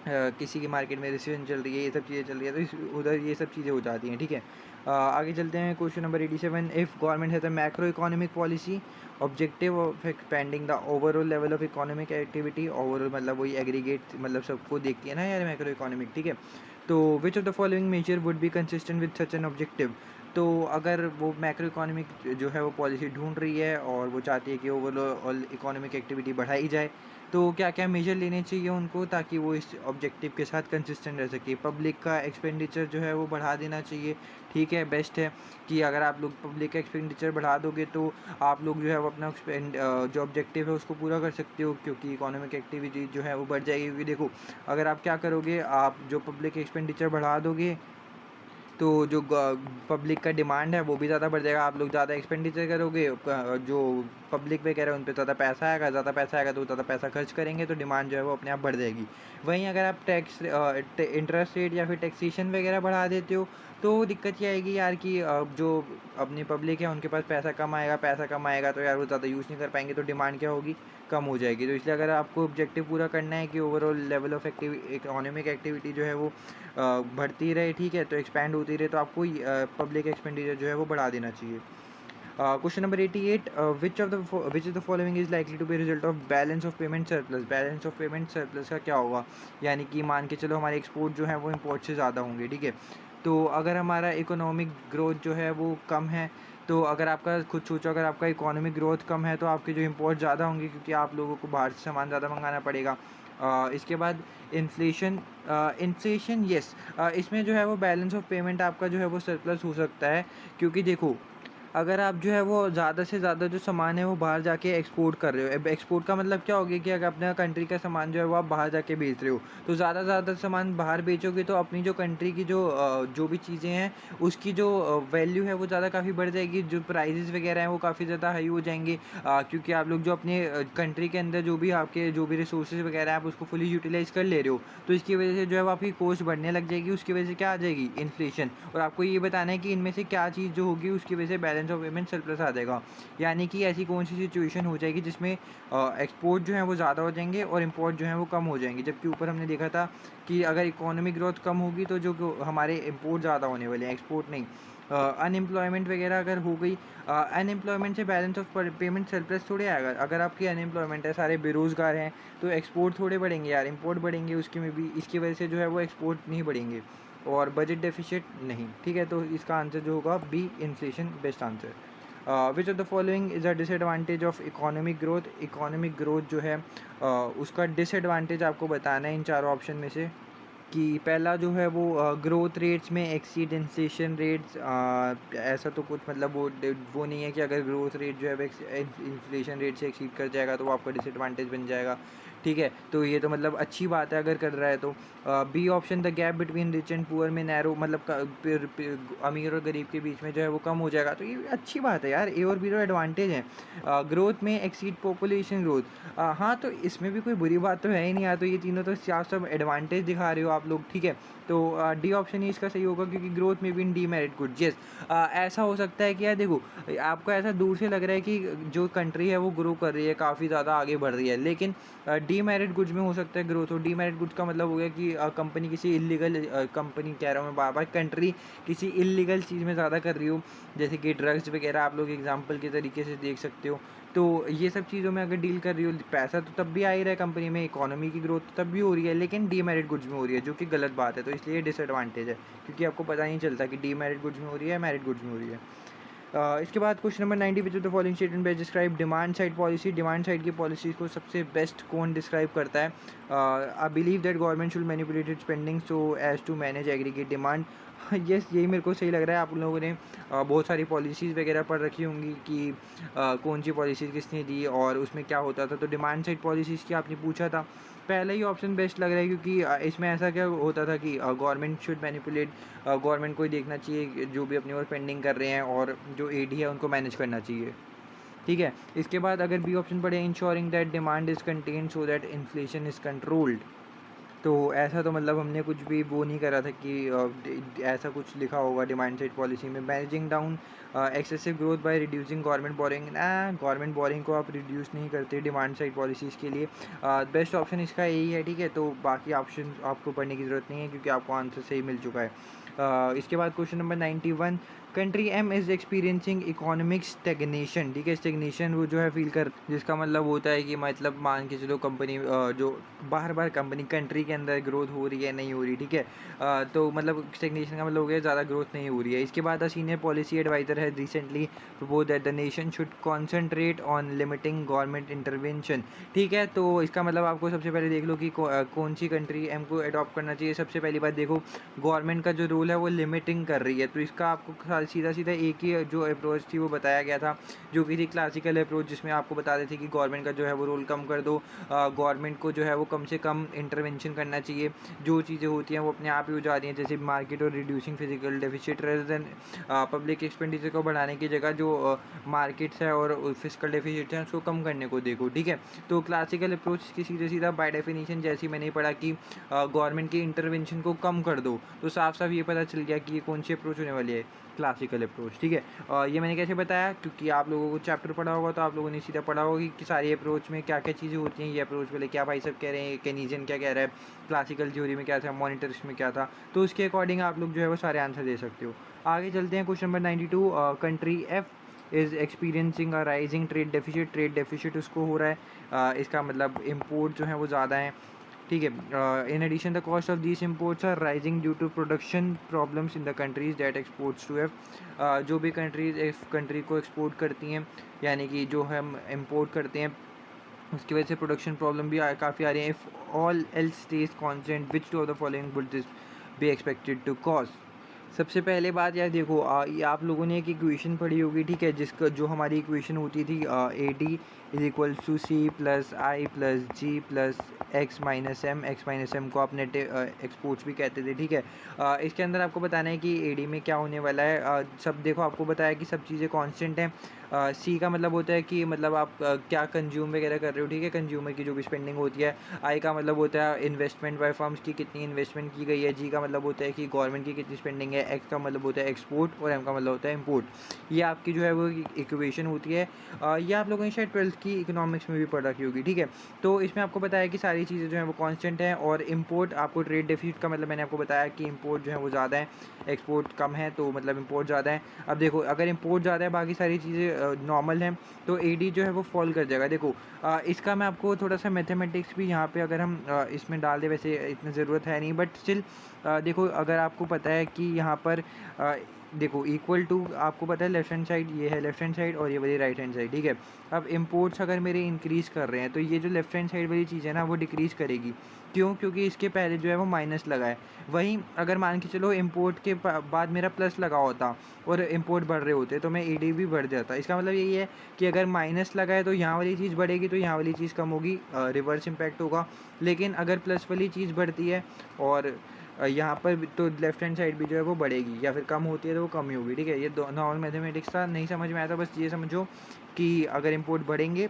किसी की मार्केट में रिसेशन चल रही है, ये सब चीज़ें चल रही है, तो इस उधर ये सब चीज़ें हो जाती हैं, ठीक है। आगे चलते हैं। Question number 87, if government has a macro economic policy objective of expanding the overall level of economic activity, overall मतलब वही एग्रीगेट, मतलब सबको देखती है ना यार मैक्रो इकोनॉमिक, ठीक है। तो which of the following measure would be consistent with such an objective. तो अगर वो मैक्रो इकोनॉमिक जो है वो पॉलिसी ढूंढ रही है और वो चाहती है कि ओवरऑल इकोनॉमिक एक्टिविटी बढ़ाई जाए, तो क्या क्या मेजर लेने चाहिए उनको ताकि वो इस ऑब्जेक्टिव के साथ कंसिस्टेंट रह सके। पब्लिक का एक्सपेंडिचर जो है वो बढ़ा देना चाहिए, ठीक है, बेस्ट है कि अगर आप लोग पब्लिक का एक्सपेंडिचर बढ़ा दोगे तो आप लोग जो है वो अपना जो ऑब्जेक्टिव है उसको पूरा कर सकते हो, क्योंकि इकोनॉमिक एक्टिविटी जो है वो बढ़ जाएगी। क्योंकि देखो, अगर आप क्या करोगे, आप जो पब्लिक एक्सपेंडिचर बढ़ा दोगे तो जो पब्लिक का डिमांड है वो भी ज़्यादा बढ़ जाएगा। आप लोग ज़्यादा एक्सपेंडिचर करोगे, जो पब्लिक वगैरह उन पे ज़्यादा पैसा आएगा, तो ज़्यादा पैसा खर्च करेंगे, तो डिमांड जो है वो अपने आप बढ़ जाएगी। वहीं अगर आप टैक्स इंटरेस्ट रेट या फिर टैक्सेशन वगैरह बढ़ा देते हो, तो दिक्कत ये आएगी यार कि जो अपनी पब्लिक है उनके पास पैसा कम आएगा तो यार वो ज़्यादा यूज़ नहीं कर पाएंगे, तो डिमांड क्या होगी, कम हो जाएगी। तो इसलिए अगर आपको ऑब्जेक्टिव पूरा करना है कि overall level of economic activity जो है वो बढ़ती रहे, ठीक है, तो एक्सपैंड होती रहे, तो आपको पब्लिक एक्सपेंडिचर जो है वो बढ़ा देना चाहिए। Question number 88, which of the following is likely to be result of balance of payment surplus. Balance of payment surplus का क्या होगा? यानी कि मान के चलो हमारे एक्सपोर्ट जो है वो इम्पोर्ट से ज़्यादा होंगे, ठीक है। तो अगर हमारा इकोनॉमिक ग्रोथ जो है वो कम है, तो अगर आपका खुद सोचो, अगर आपका इकोनॉमिक ग्रोथ कम है तो आपके जो इम्पोर्ट ज़्यादा होंगे, क्योंकि आप लोगों को बाहर से सामान ज़्यादा मंगाना पड़ेगा। इसके बाद इन्फ्लेशन, यस, इसमें जो है वो बैलेंस ऑफ पेमेंट आपका जो है वो सरप्लस हो सकता है, क्योंकि देखो, अगर आप जो है वो ज़्यादा से ज़्यादा जो सामान है वो बाहर जाके एक्सपोर्ट कर रहे हो, अब एक्सपोर्ट का मतलब क्या हो गया कि अगर अपना कंट्री का सामान जो है वो आप बाहर जाके बेच रहे हो, तो ज़्यादा सामान बाहर बेचोगे तो अपनी जो कंट्री की जो भी चीज़ें हैं उसकी जो वैल्यू है वो ज़्यादा काफ़ी बढ़ जाएगी, जो प्राइजेज़ वगैरह हैं वो काफ़ी ज़्यादा हाई हो जाएंगे, क्योंकि आप लोग जो अपने कंट्री के अंदर जो भी रिसोर्सेज वगैरह हैं आप उसको फुली यूटिलाइज़ कर ले रहे हो, तो इसकी वजह से जो है वो आपकी कॉस्ट बढ़ने लग जाएगी, उसकी वजह से क्या आ जाएगी, इन्फ्लेशन। और आपको ये बताना है कि इनमें से क्या चीज़ जो होगी उसकी वजह से बैलेंस ऑफ पेमेंट सरप्लस आ जाएगा। यानी कि ऐसी कौन सी सिचुएशन हो जाएगी जिसमें एक्सपोर्ट जो है वो ज़्यादा हो जाएंगे और इम्पोर्ट जो है वो कम हो जाएंगे, जबकि ऊपर हमने देखा था कि अगर इकोनॉमिक ग्रोथ कम होगी तो जो हमारे इम्पोर्ट ज़्यादा होने वाले हैं, एक्सपोर्ट नहीं। अनएम्प्लॉयमेंट वगैरह अगर हो गई, अनएम्प्लॉयमेंट से बैलेंस ऑफ पेमेंट सरप्लस थोड़े आएगा। अगर आपकी अनएम्प्लॉयमेंट है, सारे बेरोज़गार हैं, तो एक्सपोर्ट थोड़े बढ़ेंगे यार, इम्पोर्ट बढ़ेंगे उसकी में भी, इसकी वजह से जो है वो एक्सपोर्ट नहीं बढ़ेंगे, और बजट डेफिसिट नहीं, ठीक है। तो इसका आंसर जो होगा B, inflation, best answer. Which of the following is a disadvantage of economic growth. Economic growth जो है उसका डिसएडवांटेज आपको बताना है इन चारों ऑप्शन में से, कि पहला जो है वो ग्रोथ रेट्स में एक्सीड इन्फ्लेशन रेट्स। ऐसा तो कुछ मतलब वो नहीं है कि अगर ग्रोथ रेट जो है इन्फ्लेशन रेट से एक्सीड कर जाएगा तो वो आपका डिसएडवांटेज बन जाएगा, ठीक है। तो ये तो मतलब अच्छी बात है अगर कर रहा है तो। B option, the gap between rich and poor में नैरो, मतलब अमीर और गरीब के बीच में जो है वो कम हो जाएगा, तो ये अच्छी बात है यार, ए और बी तो एडवांटेज है। ग्रोथ में एक्सीड पॉपुलेशन ग्रोथ, हाँ, तो इसमें भी कोई बुरी बात तो है ही नहीं यार, तो ये तीनों तो सब एडवांटेज दिखा रहे हो आप लोग, ठीक है। तो डी ऑप्शन ही इसका सही होगा, क्योंकि ग्रोथ में भी इन डीमेरिट गुड, यस। ऐसा हो सकता है कि यार देखो, आपको ऐसा दूर से लग रहा है कि जो कंट्री है वो ग्रो कर रही है, काफ़ी ज़्यादा आगे बढ़ रही है, लेकिन डीमेरिट गुड्स में हो सकता है ग्रोथ हो। डीमेरिट गुड्स का मतलब हो गया कि कंपनी किसी इलीगल, कंपनी कह रहा हूँ मैं बार बार, कंट्री किसी इलीगल चीज़ में ज़्यादा कर रही हो, जैसे कि ड्रग्स वगैरह आप लोग एग्जाम्पल के तरीके से देख सकते हो। तो ये सब चीज़ों में अगर डील कर रही हो, पैसा तो तब भी आ ही रहा है कंपनी में, इकोनॉमी की ग्रोथ तो तब भी हो रही है, लेकिन डीमेरिट गुड्स में हो रही है, जो कि गलत बात है, तो इसलिए डिसएडवांटेज है, क्योंकि आपको पता नहीं चलता कि डीमेरिट गुड्स में हो रही है, मेरिट गुड्स में हो रही है। इसके बाद question number 90, which of the following statement best describe demand side policy. Demand side की पॉलिसी को सबसे बेस्ट कौन डिस्क्राइब करता है? I believe that government should manipulate its spending so as to manage aggregate demand. Yes, यही मेरे को सही लग रहा है। आप लोगों ने बहुत सारी पॉलिसीज़ वगैरह पढ़ रखी होंगी कि कौन सी पॉलिसीज़ किसने दी और उसमें क्या होता था। तो डिमांड साइड पॉलिसीज़ की आपने पूछा था, पहला ही ऑप्शन बेस्ट लग रहा है, क्योंकि इसमें ऐसा क्या होता था कि गवर्नमेंट शुड मैनिपुलेट, गवर्नमेंट को ही देखना चाहिए कि जो भी अपनी ओर पेंडिंग कर रहे हैं, और जो एडी है उनको मैनेज करना चाहिए। ठीक है, इसके बाद अगर बी ऑप्शन पढ़े, ensuring that demand is contain so that inflation is controlled. तो ऐसा तो मतलब हमने कुछ भी वो नहीं करा था कि ऐसा कुछ लिखा होगा डिमांड साइड पॉलिसी में। Managing down excessive growth by reducing government boring, ना गवर्नमेंट बोरिंग को आप रिड्यूस नहीं करते डिमांड साइड पॉलिसीज़ के लिए। बेस्ट ऑप्शन इसका यही है। ठीक है, तो बाकी ऑप्शन आपको पढ़ने की ज़रूरत नहीं है, क्योंकि आपको आंसर सही मिल चुका है। इसके बाद question number 91, country M is experiencing economic stagnation. ठीक है, स्टेगनेशन वो जो है फील कर, जिसका मतलब होता है कि मतलब मान के चलो कंपनी जो बार बार कंपनी कंट्री के अंदर ग्रोथ हो रही है नहीं हो रही। ठीक है, तो मतलब स्टेगनेशन का मतलब हो गया ज़्यादा ग्रोथ नहीं हो रही है। इसके बाद सीनियर पॉलिसी एडवाइज़र है recently propose that the nation should concentrate on limiting government intervention. ठीक है, तो इसका मतलब आपको सबसे पहले देख लो कि कौन सी कंट्री एम को अडॉप्ट करना चाहिए। सबसे पहली बात देखो, गवर्नमेंट का जो रूल है वो लिमिटिंग कर रही है, तो इसका आपको सीधा सीधा एक ही जो अप्रोच थी वो बताया गया था, जो कि थी क्लासिकल अप्रोच, जिसमें आपको बता देते थे कि गवर्नमेंट का जो है वो रोल कम कर दो, गवर्नमेंट को जो है वो कम से कम इंटरवेंशन करना चाहिए। जो चीज़ें होती हैं वो अपने आप ही हो जा रही हैं, जैसे मार्केट और reducing physical deficit, rather than public expenditure को बढ़ाने की जगह जो मार्केट्स है और फिजिकल डेफिसिट है उसको कम करने को देखो। ठीक है, तो क्लासिकल अप्रोच की सीधे सीधा बाय डेफिनेशन जैसी मैंने पढ़ा कि गवर्नमेंट की इंटरवेंशन को कम कर दो, तो साफ साफ ये पता चल गया कि ये कौन सी अप्रोच होने वाली है, क्लासिकल अप्रोच। ठीक है, ये मैंने कैसे बताया, क्योंकि आप लोगों को चैप्टर पढ़ा होगा तो आप लोगों ने सीधा पढ़ा होगा कि सारी अप्रोच में क्या क्या चीज़ें होती हैं। ये अप्रोच वाले क्या भाई सब कह रहे हैं, केनीजियन क्या कह रहा है, क्लासिकल थ्योरी में क्या था, मॉनिटरिस्ट में क्या था, तो उसके अकॉर्डिंग आप लोग जो है वो सारे आंसर दे सकते हो। आगे चलते हैं, question number 92, country F is experiencing a rising trade deficit. Trade deficit उसको हो रहा है, इसका मतलब इम्पोर्ट जो है वो ज़्यादा है। ठीक है, in addition the cost of these imports are rising due to production problems in the countries that exports to F. जो भी कंट्रीज इस कंट्री को एक्सपोर्ट करती हैं, यानी कि जो हम इम्पोर्ट करते हैं, उसकी वजह से प्रोडक्शन प्रॉब्लम भी काफ़ी आ रही है। If all else stays constant which two of the following would this be expected to cause. सबसे पहले बात यार देखो, ये आप लोगों ने एक इक्वेशन पढ़ी होगी। ठीक है, जिसका जो हमारी इक्वेशन होती थी A D is equal to C plus I plus G plus X minus M को आप नेट एक्सपोर्ट्स भी कहते थे। ठीक है, इसके अंदर आपको बताना है कि ए डी में क्या होने वाला है। सब देखो, आपको बताया कि सब चीज़ें कांस्टेंट हैं। सी का मतलब होता है कि मतलब आप क्या कंज्यूम वगैरह कर रहे हो। ठीक है, कंज्यूमर की जो भी स्पेंडिंग होती है। आई का मतलब होता है इन्वेस्टमेंट बाय फर्म्स की कितनी इन्वेस्टमेंट की गई है। जी का मतलब होता है कि गवर्नमेंट की कितनी स्पेंडिंग है। एक्स का मतलब होता है एक्सपोर्ट, और एम का मतलब होता है इम्पोर्ट। ये आपकी जो है वो इक्वेशन होती है। ये आप लोगों ने शायद 12th की इकोनॉमिक्स में भी पढ़ रखी होगी। ठीक है, तो इसमें आपको बताया कि सारी चीज़ें जो है वो कांस्टेंट हैं, और इम्पोर्ट आपको ट्रेड डेफिसिट का मतलब मैंने आपको बताया कि इम्पोर्ट जो है वो ज़्यादा है, एक्सपोर्ट कम है, तो मतलब इम्पोर्ट ज़्यादा है। अब देखो, अगर इम्पोर्ट ज़्यादा है, बाकी सारी चीज़ें नॉर्मल हैं, तो एडी जो है वो फॉल कर जाएगा। देखो, इसका मैं आपको थोड़ा सा मैथमेटिक्स भी यहाँ पे अगर हम इसमें डाल दें, वैसे इतनी ज़रूरत है नहीं, बट स्टिल देखो, अगर आपको पता है कि यहाँ पर देखो इक्वल टू, आपको पता है लेफ्ट हैंड साइड ये है लेफ्ट हैंड साइड, और ये वाली राइट हैंड साइड। ठीक है, अब इम्पोर्ट्स अगर मेरे इंक्रीज़ कर रहे हैं, तो ये जो लेफ्ट हैंड साइड वाली चीज़ है ना वो डिक्रीज़ करेगी। क्यों? क्योंकि इसके पहले जो है वो माइनस लगा है। वहीं अगर मान के चलो इम्पोर्ट के बाद मेरा प्लस लगा होता और इम्पोर्ट बढ़ रहे होते, तो मैं ईडी भी बढ़ जाता। इसका मतलब यही है कि अगर माइनस लगा है तो यहाँ वाली चीज़ बढ़ेगी, तो यहाँ वाली चीज़ कम होगी, रिवर्स इम्पैक्ट होगा। लेकिन अगर प्लस वाली चीज़ बढ़ती है और यहाँ पर तो लेफ्ट हैंड साइड भी जो है वो बढ़ेगी, या फिर कम होती है तो वो कम ही होगी। ठीक है, ये नॉर्मल मैथमेटिक्स था, नहीं समझ में आया था, बस ये समझो कि अगर इम्पोर्ट बढ़ेंगे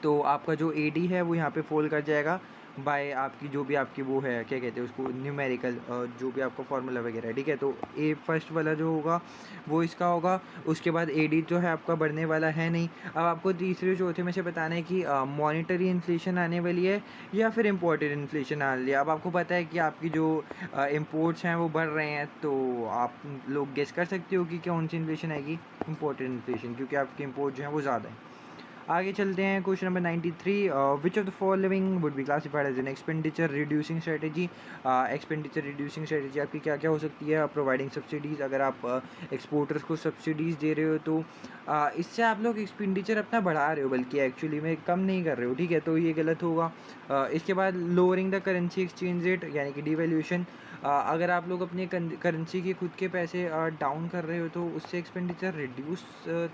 तो आपका जो एडी है वो यहाँ पे फॉल कर जाएगा बाय आपकी जो भी आपकी वो है, क्या कहते हैं उसको, न्यूमेरिकल, जो भी आपका फार्मूला वगैरह है। ठीक है, तो ए फर्स्ट वाला जो होगा वो इसका होगा। उसके बाद एडी जो है आपका बढ़ने वाला है नहीं। अब आपको तीसरे चौथे में से बताना है कि मॉनिटरी इन्फ्लेशन आने वाली है या फिर इम्पोर्टेड इन्फ्लेशन आने वाली है। अब आपको पता है कि आपकी जो इम्पोर्ट्स हैं वो बढ़ रहे हैं, तो आप लोग गेस कर सकते हो कि कौन सी इन्फ्लेशन आएगी, इम्पोर्टेड इन्फ्लेशन, क्योंकि आपके इम्पोर्ट जो है वो ज़्यादा है। आगे चलते हैं, question number 93, which of the following would be classified as an expenditure reducing strategy. Expenditure reducing strategy आपकी क्या क्या हो सकती है? प्रोवाइडिंग सब्सिडीज़, अगर आप एक्सपोर्टर्स को सब्सिडीज़ दे रहे हो तो इससे आप लोग एक्सपेंडिचर अपना बढ़ा रहे हो, बल्कि एक्चुअली में कम नहीं कर रहे हो। ठीक है, तो ये गलत होगा। इसके बाद lowering the currency exchange rate, यानी कि डिवैल्यूएशन, अगर आप लोग अपनी करेंसी के खुद के पैसे डाउन कर रहे हो तो उससे एक्सपेंडिचर रिड्यूस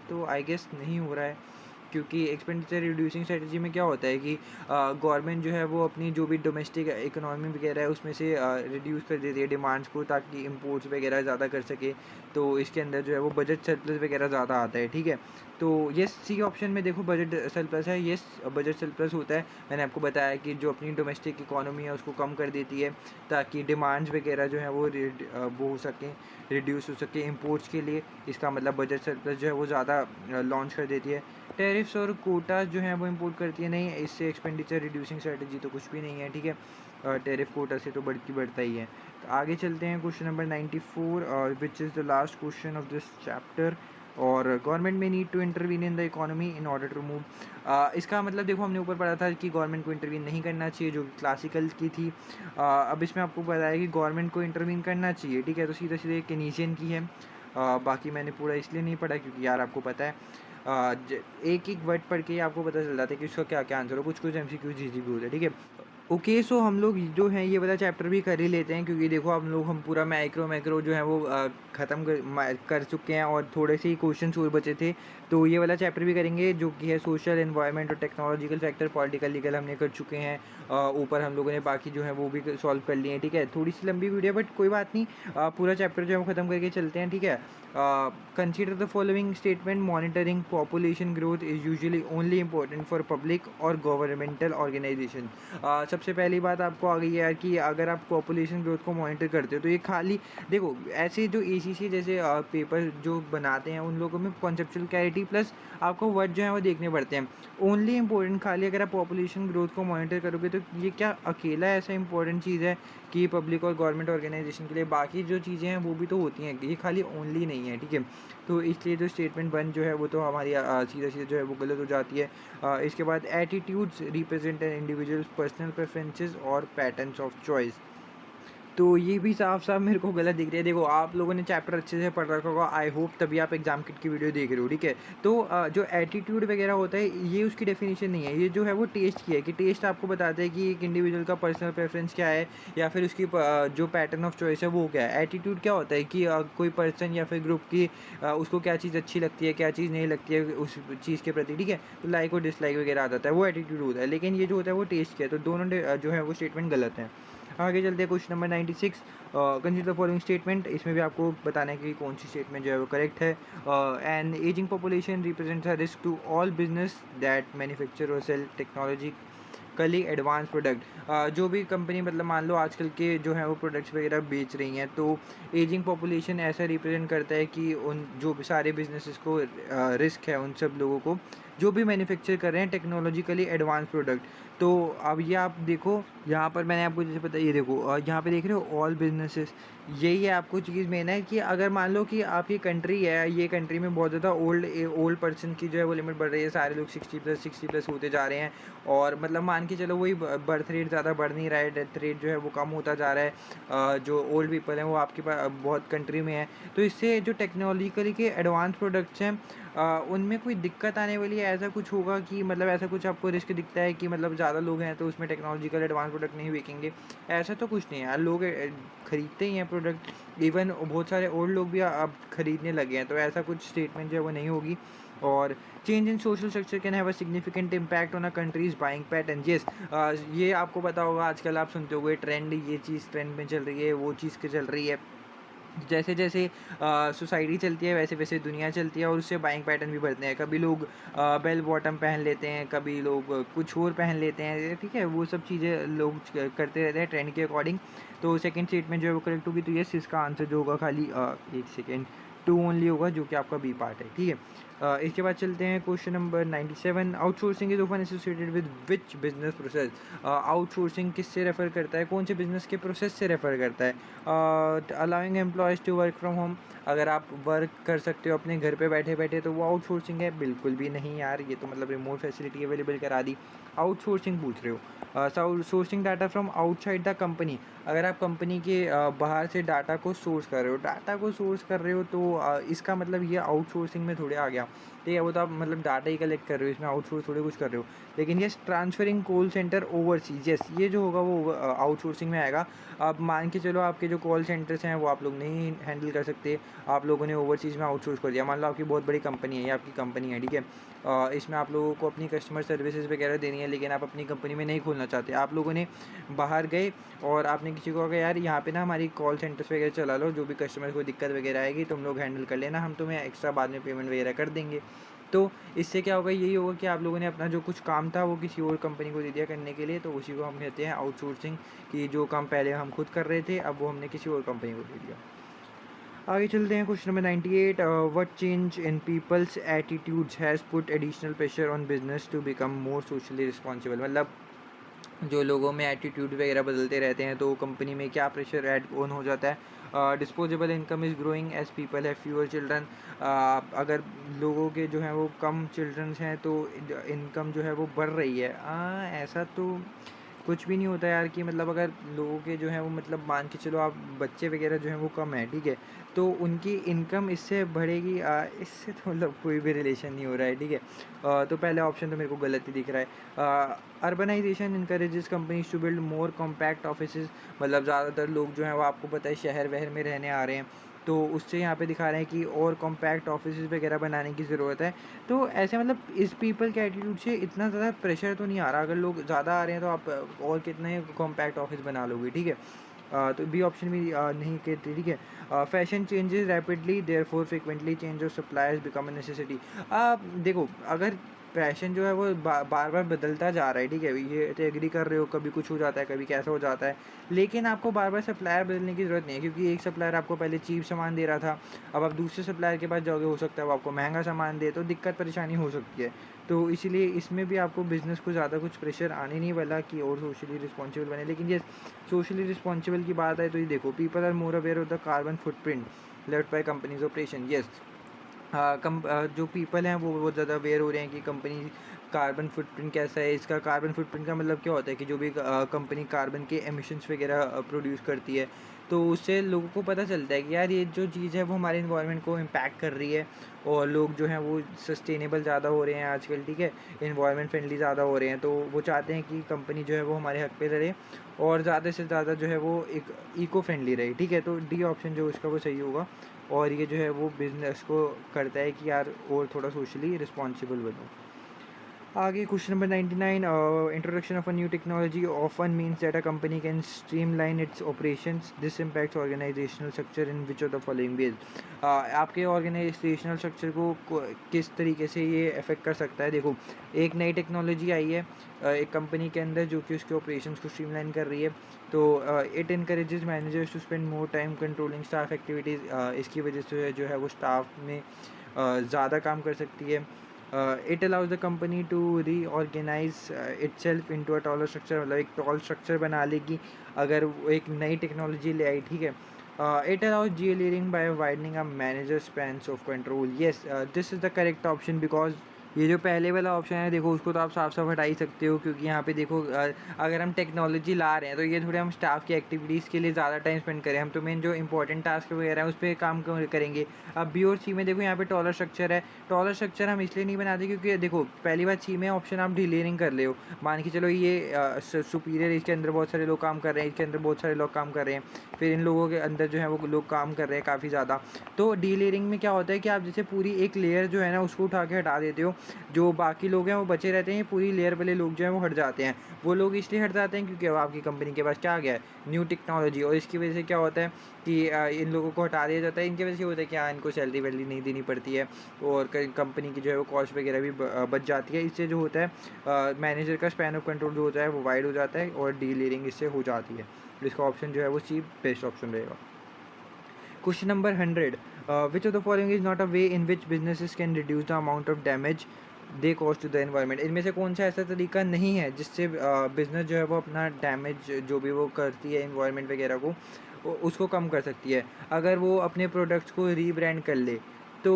तो आई गेस नहीं हो रहा है। क्योंकि एक्सपेंडिचर रिड्यूसिंग स्ट्रेटजी में क्या होता है कि गवर्नमेंट जो है वो अपनी जो भी डोमेस्टिक इकोनॉमी वगैरह है उसमें से रिड्यूस कर देती है डिमांड्स को, ताकि इंपोर्ट्स वगैरह ज़्यादा कर सके। तो इसके अंदर जो है वो बजट सरप्लस वगैरह ज़्यादा आता है, ठीक है। तो ये सी ऑप्शन में देखो बजट सरप्लस है, ये बजट सरप्लस होता है। मैंने आपको बताया कि जो अपनी डोमेस्टिक इकोनॉमी है उसको कम कर देती है, ताकि डिमांड्स वगैरह जो है वो हो सकें, रिड्यूस हो सके इंपोर्ट्स के लिए। इसका मतलब बजट सरप्लस जो है वो ज़्यादा लॉन्च कर देती है। टैरिफ्स और कोटास जो हैं वो इंपोर्ट करती है, नहीं इससे एक्सपेंडिचर रिड्यूसिंग स्ट्रेटजी तो कुछ भी नहीं है, ठीक है। टैरिफ कोटा से तो बढ़ता ही है। तो आगे चलते हैं question number 94, which is the last question of this chapter. और government may need to intervene in the economy in order to move. इसका मतलब देखो हमने ऊपर पढ़ा था कि गवर्नमेंट को इंटरवीन नहीं करना चाहिए, जो क्लासिकल की थी। अब इसमें आपको बताया कि गवर्नमेंट को इंटरवीन करना चाहिए, ठीक है। तो सीधा सीधे केनीजियन की है। बाकी मैंने पूरा इसलिए नहीं पढ़ा क्योंकि यार आपको पता है एक एक वर्ड पढ़ के ही आपको पता चल जाता है कि उसका क्या क्या आंसर हो। कुछ MCQs इजी भी होता है, ठीक है। ओके, सो हम लोग जो हैं ये वाला चैप्टर भी कर ही लेते हैं, क्योंकि देखो हम पूरा मैक्रो जो है वो ख़त्म कर चुके हैं और थोड़े से ही क्वेश्चंस और बचे थे। तो ये वाला चैप्टर भी करेंगे जो कि है सोशल, एनवायरनमेंट और टेक्नोलॉजिकल फैक्टर, पॉलिटिकल, लीगल हमने कर चुके हैं। ऊपर हम लोगों ने बाकी जो है वो भी सॉल्व कर लिए हैं, ठीक है। थोड़ी सी लंबी वीडियो बट कोई बात नहीं, पूरा चैप्टर जो है वो ख़त्म करके चलते हैं, ठीक है। Consider the following statement, monitoring population growth is usually only important for public और गवर्नमेंटल ऑर्गेनाइजेशन। सबसे पहली बात आपको आ गई है यार कि अगर आप पॉपुलेशन ग्रोथ को मॉनिटर करते हो तो ये खाली देखो ऐसे जो ACC जैसे पेपर जो बनाते हैं उन लोगों में कॉन्सेप्चुअल क्लैरिटी प्लस आपको वर्ड जो है वो देखने पड़ते हैं। ओनली इम्पोर्टेंट खाली अगर आप पॉपुलेशन ग्रोथ को मॉनिटर करोगे तो ये क्या अकेला ऐसा इंपॉर्टेंट चीज़ है कि पब्लिक और गवर्नमेंट ऑर्गेनाइजेशन के लिए? बाकी जो चीज़ें हैं वो भी तो होती हैं, ये खाली ओनली नहीं है, ठीक है। तो इसलिए जो स्टेटमेंट 1 जो है वो तो हमारी सीधा सीधा जो है वो गलत हो जाती है। इसके बाद attitudes represent N individuals personal preferences और पैटर्न्स ऑफ चॉइस। तो ये भी साफ साफ मेरे को गलत दिख रही है। देखो आप लोगों ने चैप्टर अच्छे से पढ़ रखा होगा, आई होप, तभी आप एग्जाम किट की वीडियो देख रहे हो, ठीक है। तो जो एटीट्यूड वगैरह होता है ये उसकी डेफिनेशन नहीं है, ये जो है वो टेस्ट की है कि टेस्ट आपको बताता है कि एक इंडिविजुअल का पर्सनल प्रेफरेंस क्या है या फिर उसकी जो पैटर्न ऑफ चॉइस है वो क्या है। एटीट्यूड क्या होता है कि कोई पर्सन या फिर ग्रुप की उसको क्या चीज़ अच्छी लगती है, क्या चीज़ नहीं लगती है उस चीज़ के प्रति, ठीक है। तो लाइक और डिसलाइक वगैरह आ जाता है, वो एटीट्यूड होता है। लेकिन ये जो होता है वो टेस्ट किया है, तो दोनों जो है वो स्टेटमेंट गलत है। आगे चलते हैं question number 96, consider the following statement. इसमें भी आपको बताना है कि कौन सी स्टेटमेंट जो है वो करेक्ट है। An ageing population represents a risk to all business that manufacture और सेल टेक्नोलॉजिकली एडवांस प्रोडक्ट। जो भी कंपनी मतलब मान लो आजकल के जो है वो प्रोडक्ट्स वगैरह बेच रही हैं, तो एजिंग पॉपुलेशन ऐसा रिप्रेजेंट करता है कि उन जो भी सारे बिजनेसेस को रिस्क है उन सब लोगों को जो भी मैन्युफैक्चर कर रहे हैं टेक्नोलॉजिकली एडवांस प्रोडक्ट। तो अब ये आप देखो यहाँ पर मैंने आपको जैसे पता, ये देखो यहाँ पे देख रहे हो ऑल बिजनेसेस, यही है आपको चीज़ मेन है कि अगर मान लो कि आपकी कंट्री है, ये कंट्री में बहुत ज़्यादा ओल्ड पर्सन की जो है वो लिमिट बढ़ रही है, सारे लोग 60+ होते जा रहे हैं, और मतलब मान के चलो वही बर्थ रेट ज़्यादा बढ़ नहीं रहा है, डेथ रेट जो है वो कम होता जा रहा है। जो ओल्ड पीपल हैं वो आपके पास बहुत कंट्री में है, तो इससे जो टेक्नोलॉजिकली के एडवांस प्रोडक्ट्स हैं उनमें कोई दिक्कत आने वाली है? ऐसा कुछ होगा कि मतलब ऐसा कुछ आपको रिस्क दिखता है कि मतलब ज़्यादा लोग हैं तो उसमें टेक्नोलॉजिकल एडवांस प्रोडक्ट नहीं बिकेंगे? ऐसा तो कुछ नहीं है यार, लोग खरीदते ही हैं प्रोडक्ट, इवन बहुत सारे ओल्ड लोग भी अब खरीदने लगे हैं, तो ऐसा कुछ स्टेटमेंट जो है वो नहीं होगी। और change in social structure can have a significant impact on a countries buying pattern. Yes, ये आपको पता होगा, आजकल आप सुनते होगे ट्रेंड, ये चीज़ ट्रेंड में चल रही है, वो चीज़ के चल रही है। जैसे जैसे सोसाइटी चलती है वैसे वैसे दुनिया चलती है, और उससे बाइंग पैटर्न भी बढ़ते हैं। कभी लोग बेल बॉटम पहन लेते हैं, कभी लोग कुछ और पहन लेते हैं, ठीक है। वो सब चीज़ें लोग करते रहते हैं ट्रेंड के अकॉर्डिंग। तो सेकंड स्टेटमेंट जो है वो करेक्ट होगी। तो यस, इसका आंसर जो होगा खाली एक सेकेंड 2 ओनली होगा, जो कि आपका बी पार्ट है, ठीक है। इसके बाद चलते हैं question number 97, outsourcing is often associated with which business process. Outsourcing किससे रेफर करता है, कौन से बिजनेस के प्रोसेस से रेफर करता है? Allowing employees to work from home, अगर आप वर्क कर सकते हो अपने घर पे बैठे बैठे तो वो आउटसोर्सिंग है? बिल्कुल भी नहीं यार, ये तो मतलब रिमोट फैसिलिटी अवेलेबल करा दी। आउटसोर्सिंग पूछ रहे हो, sourcing data from outside the company. अगर आप कंपनी के बाहर से डाटा को सोर्स कर रहे हो तो इसका मतलब ये आउटसोर्सिंग में थोड़े आ गया, ठीक है। वो तो आप मतलब डाटा ही कलेक्ट कर रहे हो, इसमें आउटसोर्स थोड़े कुछ कर रहे हो। लेकिन ये transferring call centre overseas, yes ये जो होगा वो आउटसोर्सिंग में आएगा। अब मान के चलो आपके जो कॉल सेंटर्स हैं वो आप लोग नहीं हैंडल कर सकते, आप लोगों ने ओवरसीज़ में आउटसोर्स कर दिया। मान लो आपकी बहुत बड़ी कंपनी है, ये आपकी कंपनी है, ठीक है। इसमें आप लोगों को अपनी कस्टमर सर्विसेज वगैरह देनी है, लेकिन आप अपनी कंपनी में नहीं खोलना चाहते। आप लोगों ने बाहर गए और आपने किसी को कहा यार यहाँ पे ना हमारी कॉल सेंटर्स वगैरह चला लो, जो भी कस्टमर को दिक्कत वगैरह आएगी तुम लोग हैंडल कर लेना, हम तुम्हें एक्स्ट्रा बाद में पेमेंट वगैरह कर देंगे। तो इससे क्या होगा, यही होगा कि आप लोगों ने अपना जो कुछ काम था वो किसी और कंपनी को दे दिया करने के लिए, तो उसी को हम कहते हैं आउटसोर्सिंग, कि जो काम पहले हम खुद कर रहे थे अब वो हमने किसी और कंपनी को दे दिया। आगे चलते हैं, question number 98, what change in people's attitudes has put additional pressure on business to become more socially responsible. मतलब जो लोगों में एटीट्यूड वगैरह बदलते रहते हैं तो कंपनी में क्या प्रेशर ऐड ऑन हो जाता है। Disposable income is growing as people have fewer children. अगर लोगों के जो हैं वो कम चिल्ड्रंस हैं तो इनकम जो है वो बढ़ रही है। ऐसा तो कुछ भी नहीं होता यार, कि मतलब अगर लोगों के जो है वो मतलब मान के चलो आप बच्चे वगैरह जो हैं वो कम है, ठीक है, तो उनकी इनकम इससे बढ़ेगी, इससे तो मतलब कोई भी रिलेशन नहीं हो रहा है, ठीक है। तो पहला ऑप्शन तो मेरे को गलत ही दिख रहा है। Urbanisation encourages companies to build more compact offices. मतलब ज़्यादातर लोग जो हैं वो आपको पता है शहर वहर में रहने आ रहे हैं, तो उससे यहाँ पे दिखा रहे हैं कि और कॉम्पैक्ट ऑफिस वगैरह बनाने की ज़रूरत है। तो ऐसे मतलब इस पीपल के एटीट्यूड से इतना ज़्यादा प्रेशर तो नहीं आ रहा। अगर लोग ज़्यादा आ रहे हैं तो आप और कितने कॉम्पैक्ट ऑफिस बना लोगे, ठीक है। तो बी ऑप्शन भी नहीं कहते, ठीक है। Fashion changes rapidly therefore frequently change of suppliers become a necessity. देखो अगर फैशन जो है वो बार बार बदलता जा रहा है, ठीक है, ये तो एग्री कर रहे हो, कभी कुछ हो जाता है कभी कैसा हो जाता है, लेकिन आपको बार बार सप्लायर बदलने की ज़रूरत नहीं है, क्योंकि एक सप्लायर आपको पहले चीप सामान दे रहा था, अब आप दूसरे सप्लायर के पास जाओगे, हो सकता है वो आपको महंगा सामान दे, तो दिक्कत परेशानी हो सकती है। तो इसीलिए इसमें भी आपको बिज़नेस को ज़्यादा कुछ प्रेशर आने नहीं वाला कि और सोशली रिस्पॉन्सिबल बने। लेकिन ये सोशली रिस्पॉन्सिबल की बात है तो ये देखो, people are more aware of the carbon footprint left by companies operation. Yes, जो पीपल हैं वो बहुत ज़्यादा अवेयर हो रहे हैं कि कंपनी कार्बन फुटप्रिंट कैसा है। इसका कार्बन फुटप्रिंट का मतलब क्या होता है कि जो भी कंपनी कार्बन के एमिशंस वगैरह प्रोड्यूस करती है, तो उससे लोगों को पता चलता है कि यार ये जो चीज़ है वो हमारे इन्वायरमेंट को इम्पैक्ट कर रही है, और लोग जो हैं वो सस्टेनेबल ज़्यादा हो रहे हैं आजकल, ठीक है, इन्वायरमेंट फ्रेंडली ज़्यादा हो रहे हैं, तो वो चाहते हैं कि कंपनी जो है वो हमारे हक पे लड़े और ज़्यादा से ज़्यादा जो है वो एक इको फ्रेंडली रहे, ठीक है। तो डी ऑप्शन जो उसका वो सही होगा, और ये जो है वो बिज़नेस को करता है कि यार और थोड़ा सोशली रिस्पॉन्सिबल बनो। आगे question number 99, introduction of a new technology often means that a company can streamline its operations, this impacts organisational structure in which of the following ways. आपके ऑर्गेनाइजेशनल स्ट्रक्चर को किस तरीके से ये अफेक्ट कर सकता है। देखो, एक नई टेक्नोलॉजी आई है एक कंपनी के अंदर जो कि उसके ऑपरेशंस को स्ट्रीमलाइन कर रही है, तो it encourages managers to spend more time controlling staff activities. इसकी वजह से जो है वो स्टाफ में ज़्यादा काम कर सकती है। It allows the company to reorganise itself into a taller structure. मतलब एक टॉल स्ट्रक्चर बना लेगी अगर वो एक नई टेक्नोलॉजी ले आई, ठीक है। It allows delayering by widening a manager spans of control. Yes, this is the correct option, because ये जो पहले वाला ऑप्शन है देखो उसको तो आप साफ साफ हटा ही सकते हो, क्योंकि यहाँ पे देखो अगर हम टेक्नोलॉजी ला रहे हैं तो ये थोड़े हम स्टाफ की एक्टिविटीज़ के लिए ज़्यादा टाइम स्पेंड करें, हम तो मेन जो इंपॉर्टेंट टास्क वगैरह है उस पर काम करेंगे। अब बी और सी में देखो यहाँ पे टॉलर स्ट्रक्चर है, टॉलर स्ट्रक्चर हम इसलिए नहीं बनाते क्योंकि देखो पहली बात सी में ऑप्शन आप डिलेयरिंग कर ले हो, मान के चलो ये सुपीरियर, इसके अंदर बहुत सारे लोग काम कर रहे हैं, इसके अंदर बहुत सारे लोग काम कर रहे हैं, फिर इन लोगों के अंदर जो है वो लोग काम कर रहे हैं काफ़ी ज़्यादा। तो डिलेयरिंग में क्या होता है कि आप जैसे पूरी एक लेयर जो है ना उसको उठा के हटा देते हो, जो बाकी लोग हैं वो बचे रहते हैं, पूरी लेयर वाले लोग जो हैं वो हट जाते हैं। वो लोग इसलिए हट जाते हैं क्योंकि अब आपकी कंपनी के पास क्या आ गया है, न्यू टेक्नोलॉजी, और इसकी वजह से क्या होता है कि इन लोगों को हटा दिया जाता है। इनकी वजह से होता है कि इनको सैलरी वैलरी नहीं देनी पड़ती है, और कंपनी की जो है वो कॉस्ट वगैरह भी बच जाती है। इससे जो होता है मैनेजर का स्पैन ऑफ कंट्रोल जो होता है वो वाइड हो जाता है, और डीलियरिंग इससे हो जाती है। इसका ऑप्शन जो है वो सी बेस्ट ऑप्शन रहेगा। Question number 100, which of the following is not a way in which businesses can reduce the amount of damage they cause to the environment. इनमें से कौन सा ऐसा तरीका नहीं है जिससे बिज़नेस जो है वो अपना डैमेज जो भी वो करती है एनवायरनमेंट वगैरह को उसको कम कर सकती है। अगर वो अपने प्रोडक्ट्स को रीब्रांड कर ले तो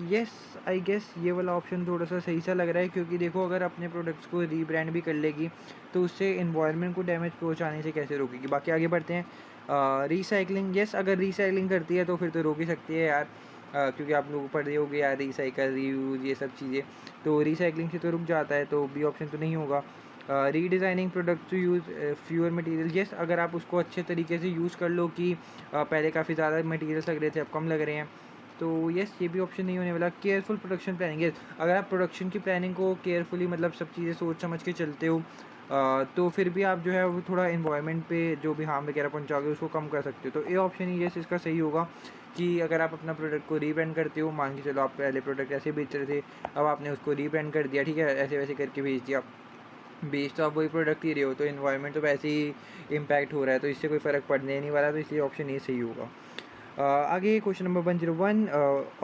येस, आई गेस ये वाला ऑप्शन थोड़ा सा सही सा लग रहा है, क्योंकि देखो अगर अपने प्रोडक्ट्स को रीब्रांड भी कर लेगी तो उससे एनवायरनमेंट को डैमेज पहुंचाने से कैसे रोकेगी। बाकी आगे बढ़ते हैं। रीसाइकलिंग, येस अगर रीसाइकलिंग करती है तो फिर तो रोक ही सकती है यार, क्योंकि आप लोग पढ़ रहे होगे यार रिसाइकल, रीयूज़, ये सब चीज़ें, तो रीसाइकलिंग से तो रुक जाता है, तो बी ऑप्शन तो नहीं होगा। Redesigning product to use fewer material, yes अगर आप उसको अच्छे तरीके से यूज़ कर लो कि पहले काफ़ी ज़्यादा मटेरियल्स लग रहे थे अब कम लग रहे हैं, तो येस ये भी ऑप्शन नहीं होने वाला। केयरफुल प्रोडक्शन प्लानिंग, येस अगर आप प्रोडक्शन की प्लानिंग को केयरफुली मतलब सब चीज़ें सोच समझ के चलते हो तो फिर भी आप जो है वो थोड़ा इन्वायरमेंट पे जो भी हार्म वगैरह पहुंचाओगे उसको कम कर सकते हो। तो ये ऑप्शन ही येस इसका सही होगा कि अगर आप अपना प्रोडक्ट को रीब्रांड करते हो, मान के चलो आप पहले प्रोडक्ट ऐसे बेच रहे थे, अब आपने उसको रीब्रांड कर दिया, ठीक है, ऐसे वैसे करके बेच दिया, बेच तो आप वही प्रोडक्ट ही रहे हो, तो इन्वायरमेंट तो वैसे ही इम्पैक्ट हो रहा है, तो इससे कोई फ़र्क पड़ने नहीं वाला, तो इसलिए ऑप्शन ये सही होगा। आगे क्वेश्चन नंबर 101,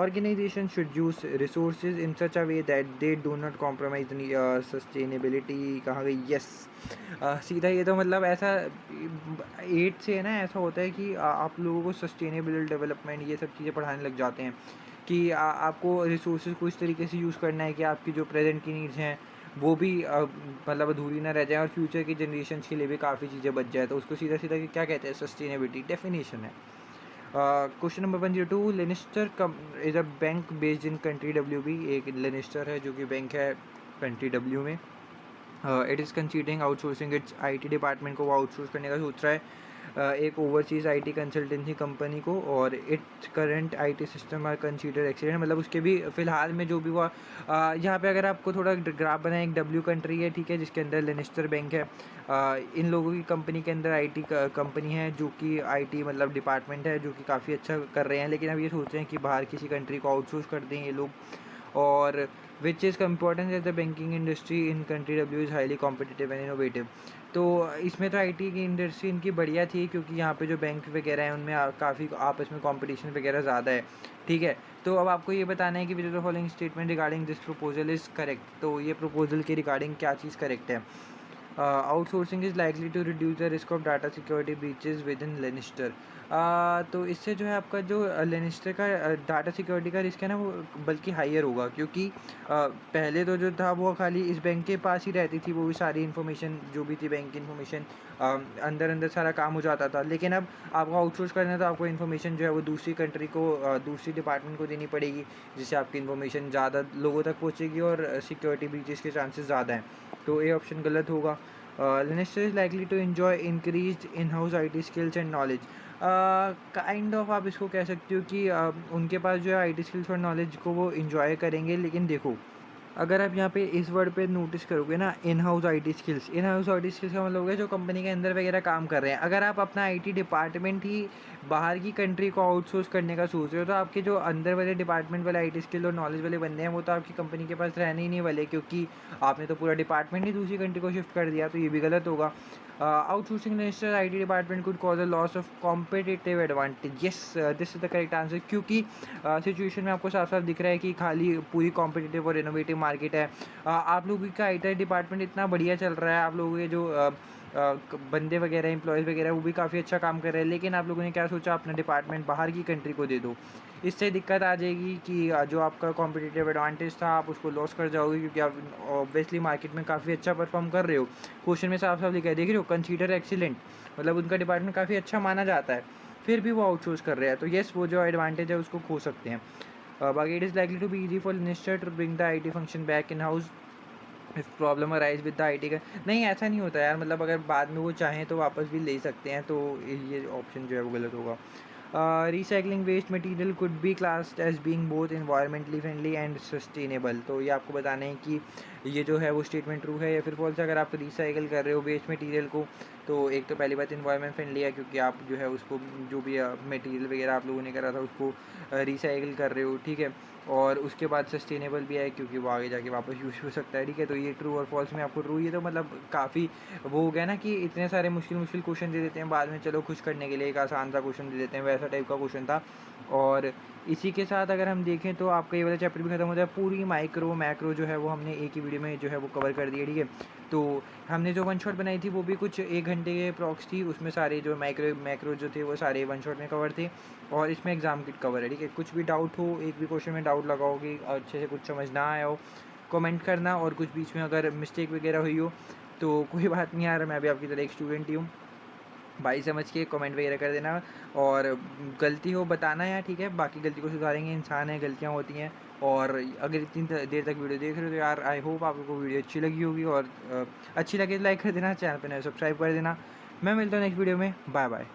organisation should use resources in such a way that they do not compromise sustainability, कहाँ गई, यस सीधा ये तो मतलब ऐसा 8 से है ना, ऐसा होता है कि आप लोगों को सस्टेनेबल डेवलपमेंट ये सब चीज़ें पढ़ाने लग जाते हैं कि आपको रिसोर्सेज को इस तरीके से यूज़ करना है कि आपकी जो प्रेजेंट की नीड्स हैं वो भी मतलब अधूरी ना रह जाए और फ्यूचर की जनरेशन के लिए भी काफ़ी चीज़ें बच जाए, तो उसको सीधा सीधा क्या कहते हैं, सस्टेनेबिलिटी डेफिनेशन है। Question number 102, Lannister is a bank based in country W B, एक लेनिस्टर है जो कि बैंक है कंट्री डब्ल्यू में। It is considering outsourcing its IT department को वो आउटसोर्स करने का सोच रहा है एक ओवरसीज आईटी कंसल्टेंसी कंपनी को, और its current IT system are consider accident, मतलब उसके भी फिलहाल में जो भी हुआ यहाँ पे अगर आपको थोड़ा ग्राफ बनाए, एक डब्ल्यू कंट्री है, ठीक है, जिसके अंदर लेनिस्टर बैंक है, इन लोगों की कंपनी के अंदर आईटी कंपनी है जो कि आईटी मतलब डिपार्टमेंट है जो कि काफ़ी अच्छा कर रहे हैं, लेकिन अब ये सोच रहे हैं कि बाहर किसी कंट्री को आउटसोर्स कर दें ये लोग, और which is important as the banking industry in country W is highly competitive and innovative. तो इसमें तो आईटी की इंडस्ट्री इनकी बढ़िया थी, क्योंकि यहाँ पे जो बैंक वगैरह हैं उनमें काफ़ी आपस में कंपटीशन वगैरह ज़्यादा है, ठीक है। तो अब आपको ये बताना है कि which of the following statement regarding this proposal is correct, तो ये प्रपोजल के रिगार्डिंग क्या चीज़ करेक्ट है। Outsourcing is likely to reduce the risk of data security breaches within Lannister, तो इससे जो है आपका जो लेनिस्टर का डाटा सिक्योरिटी का रिस्क है ना वो बल्कि हाइयर होगा, क्योंकि पहले तो जो था वो खाली इस बैंक के पास ही रहती थी, वो भी सारी इन्फॉर्मेशन जो भी थी बैंक की इन्फॉर्मेशन अंदर अंदर सारा काम हो जाता था, लेकिन अब आपको आउटसोर्स करना है तो आपको इन्फॉर्मेशन जो है वो दूसरी कंट्री को दूसरी डिपार्टमेंट को देनी पड़ेगी, जिससे आपकी इन्फॉर्मेशन ज़्यादा लोगों तक पहुँचेगी और सिक्योरिटी ब्रीचेस के चांसेस ज़्यादा हैं, तो ये ऑप्शन गलत होगा। Leicester is likely to enjoy increased in-house IT skills and knowledge. Kind of आप इसको कह सकते हो कि उनके पास जो है आईटी स्किल्स और नॉलेज को वो इंजॉय करेंगे, लेकिन देखो अगर आप यहाँ पे इस वर्ड पे नोटिस करोगे ना, in house IT skills, in house IT skills का मतलब है जो कंपनी के अंदर वगैरह काम कर रहे हैं। अगर आप अपना आईटी डिपार्टमेंट ही बाहर की कंट्री को आउटसोर्स करने का सोच रहे हो तो आपके जो अंदर वाले डिपार्टमेंट वाले आईटी स्किल और नॉलेज वाले बंदे हैं वो तो आपकी कंपनी के पास रहने ही नहीं वाले, क्योंकि आपने तो पूरा डिपार्टमेंट ही दूसरी कंट्री को शिफ्ट कर दिया, तो ये भी गलत होगा। Outsourcing national IT department could cause a loss of competitive advantage, yes this is the correct answer, क्योंकि सिचुएशन में आपको साफ साफ दिख रहा है कि खाली पूरी कॉम्पिटिटिव और इनोवेटिव मार्केट है। आप लोगों का आईटी डिपार्टमेंट इतना बढ़िया चल रहा है, आप लोगों के जो बंदे वगैरह एम्प्लॉयज़ वगैरह वो भी काफ़ी अच्छा काम कर रहे हैं, लेकिन आप लोगों ने क्या सोचा, अपना डिपार्टमेंट बाहर की कंट्री को दे दो, इससे दिक्कत आ जाएगी कि जो आपका कॉम्पिटिटिव एडवांटेज था आप उसको लॉस कर जाओगे, क्योंकि आप ऑब्वियसली मार्केट में काफ़ी अच्छा परफॉर्म कर रहे हो। क्वेश्चन में साफ साफ लिखा है, देख रहे हो, कंसीडर एक्सीलेंट, मतलब उनका डिपार्टमेंट काफ़ी अच्छा माना जाता है, फिर भी वो आउटसोर्स कर रहे हैं, तो येस वो जो एडवांटेज है उसको खो सकते हैं। बाकी it is likely to be easy for minister to bring the IT function back in house if problem arise with the IT का, नहीं ऐसा नहीं होता यार, मतलब अगर बाद में वो चाहें तो वापस भी ले सकते हैं, तो ये ऑप्शन जो है वो गलत होगा। Recycling waste material could be classed as being both environmentally friendly and sustainable, तो ये आपको बताना है कि ये जो है वो स्टेटमेंट ट्रू है या फिर फॉल्स है। अगर आप रिसाइकिल कर रहे हो वेस्ट मटेरियल को तो एक तो पहली बात एनवायरमेंट फ्रेंडली है, क्योंकि आप जो है उसको जो भी मटेरियल वगैरह आप लोगों ने करा था उसको रिसाइकिल कर रहे हो, ठीक है, और उसके बाद सस्टेनेबल भी है क्योंकि वो आगे जाके वापस यूज़ हो सकता है, ठीक है। तो ये ट्रू और फॉल्स में आपको ट्रू, ये तो मतलब काफ़ी वो हो गया ना कि इतने सारे मुश्किल मुश्किल क्वेश्चन दे देते हैं बाद में, चलो खुश करने के लिए एक आसान सा क्वेश्चन दे देते हैं, वैसा टाइप का क्वेश्चन था। और इसी के साथ अगर हम देखें तो आपका ये वाला चैप्टर भी खत्म हो जाए, पूरी माइक्रो मैक्रो जो है वो हमने एक ही वीडियो में जो है वो कवर कर दिया, ठीक है। तो हमने जो वन शॉट बनाई थी वो भी कुछ 1 घंटे के अप्रॉक्स थी, उसमें सारे जो मैक्रो जो थे वो सारे वन शॉट में कवर थे, और इसमें एग्ज़ाम किट कवर है, ठीक है। कुछ भी डाउट हो, एक भी क्वेश्चन में डाउट लगा हो कि अच्छे से कुछ समझ ना आया हो, कमेंट करना, और कुछ बीच में अगर मिस्टेक वगैरह हुई हो तो कोई बात नहीं यार, मैं भी आपकी तरह एक स्टूडेंट ही हूँ, भाई समझ के कमेंट वगैरह कर देना, और गलती हो बताना यार, ठीक है। बाकी गलती को सुधारेंगे, इंसान है, गलतियाँ होती हैं। और अगर इतनी देर तक वीडियो देख रहे हो तो यार आई होप आपको वीडियो अच्छी लगी होगी, और अच्छी लगे तो लाइक कर देना, चैनल पर नए सब्सक्राइब कर देना। मैं मिलता हूँ नेक्स्ट वीडियो में, बाय बाय।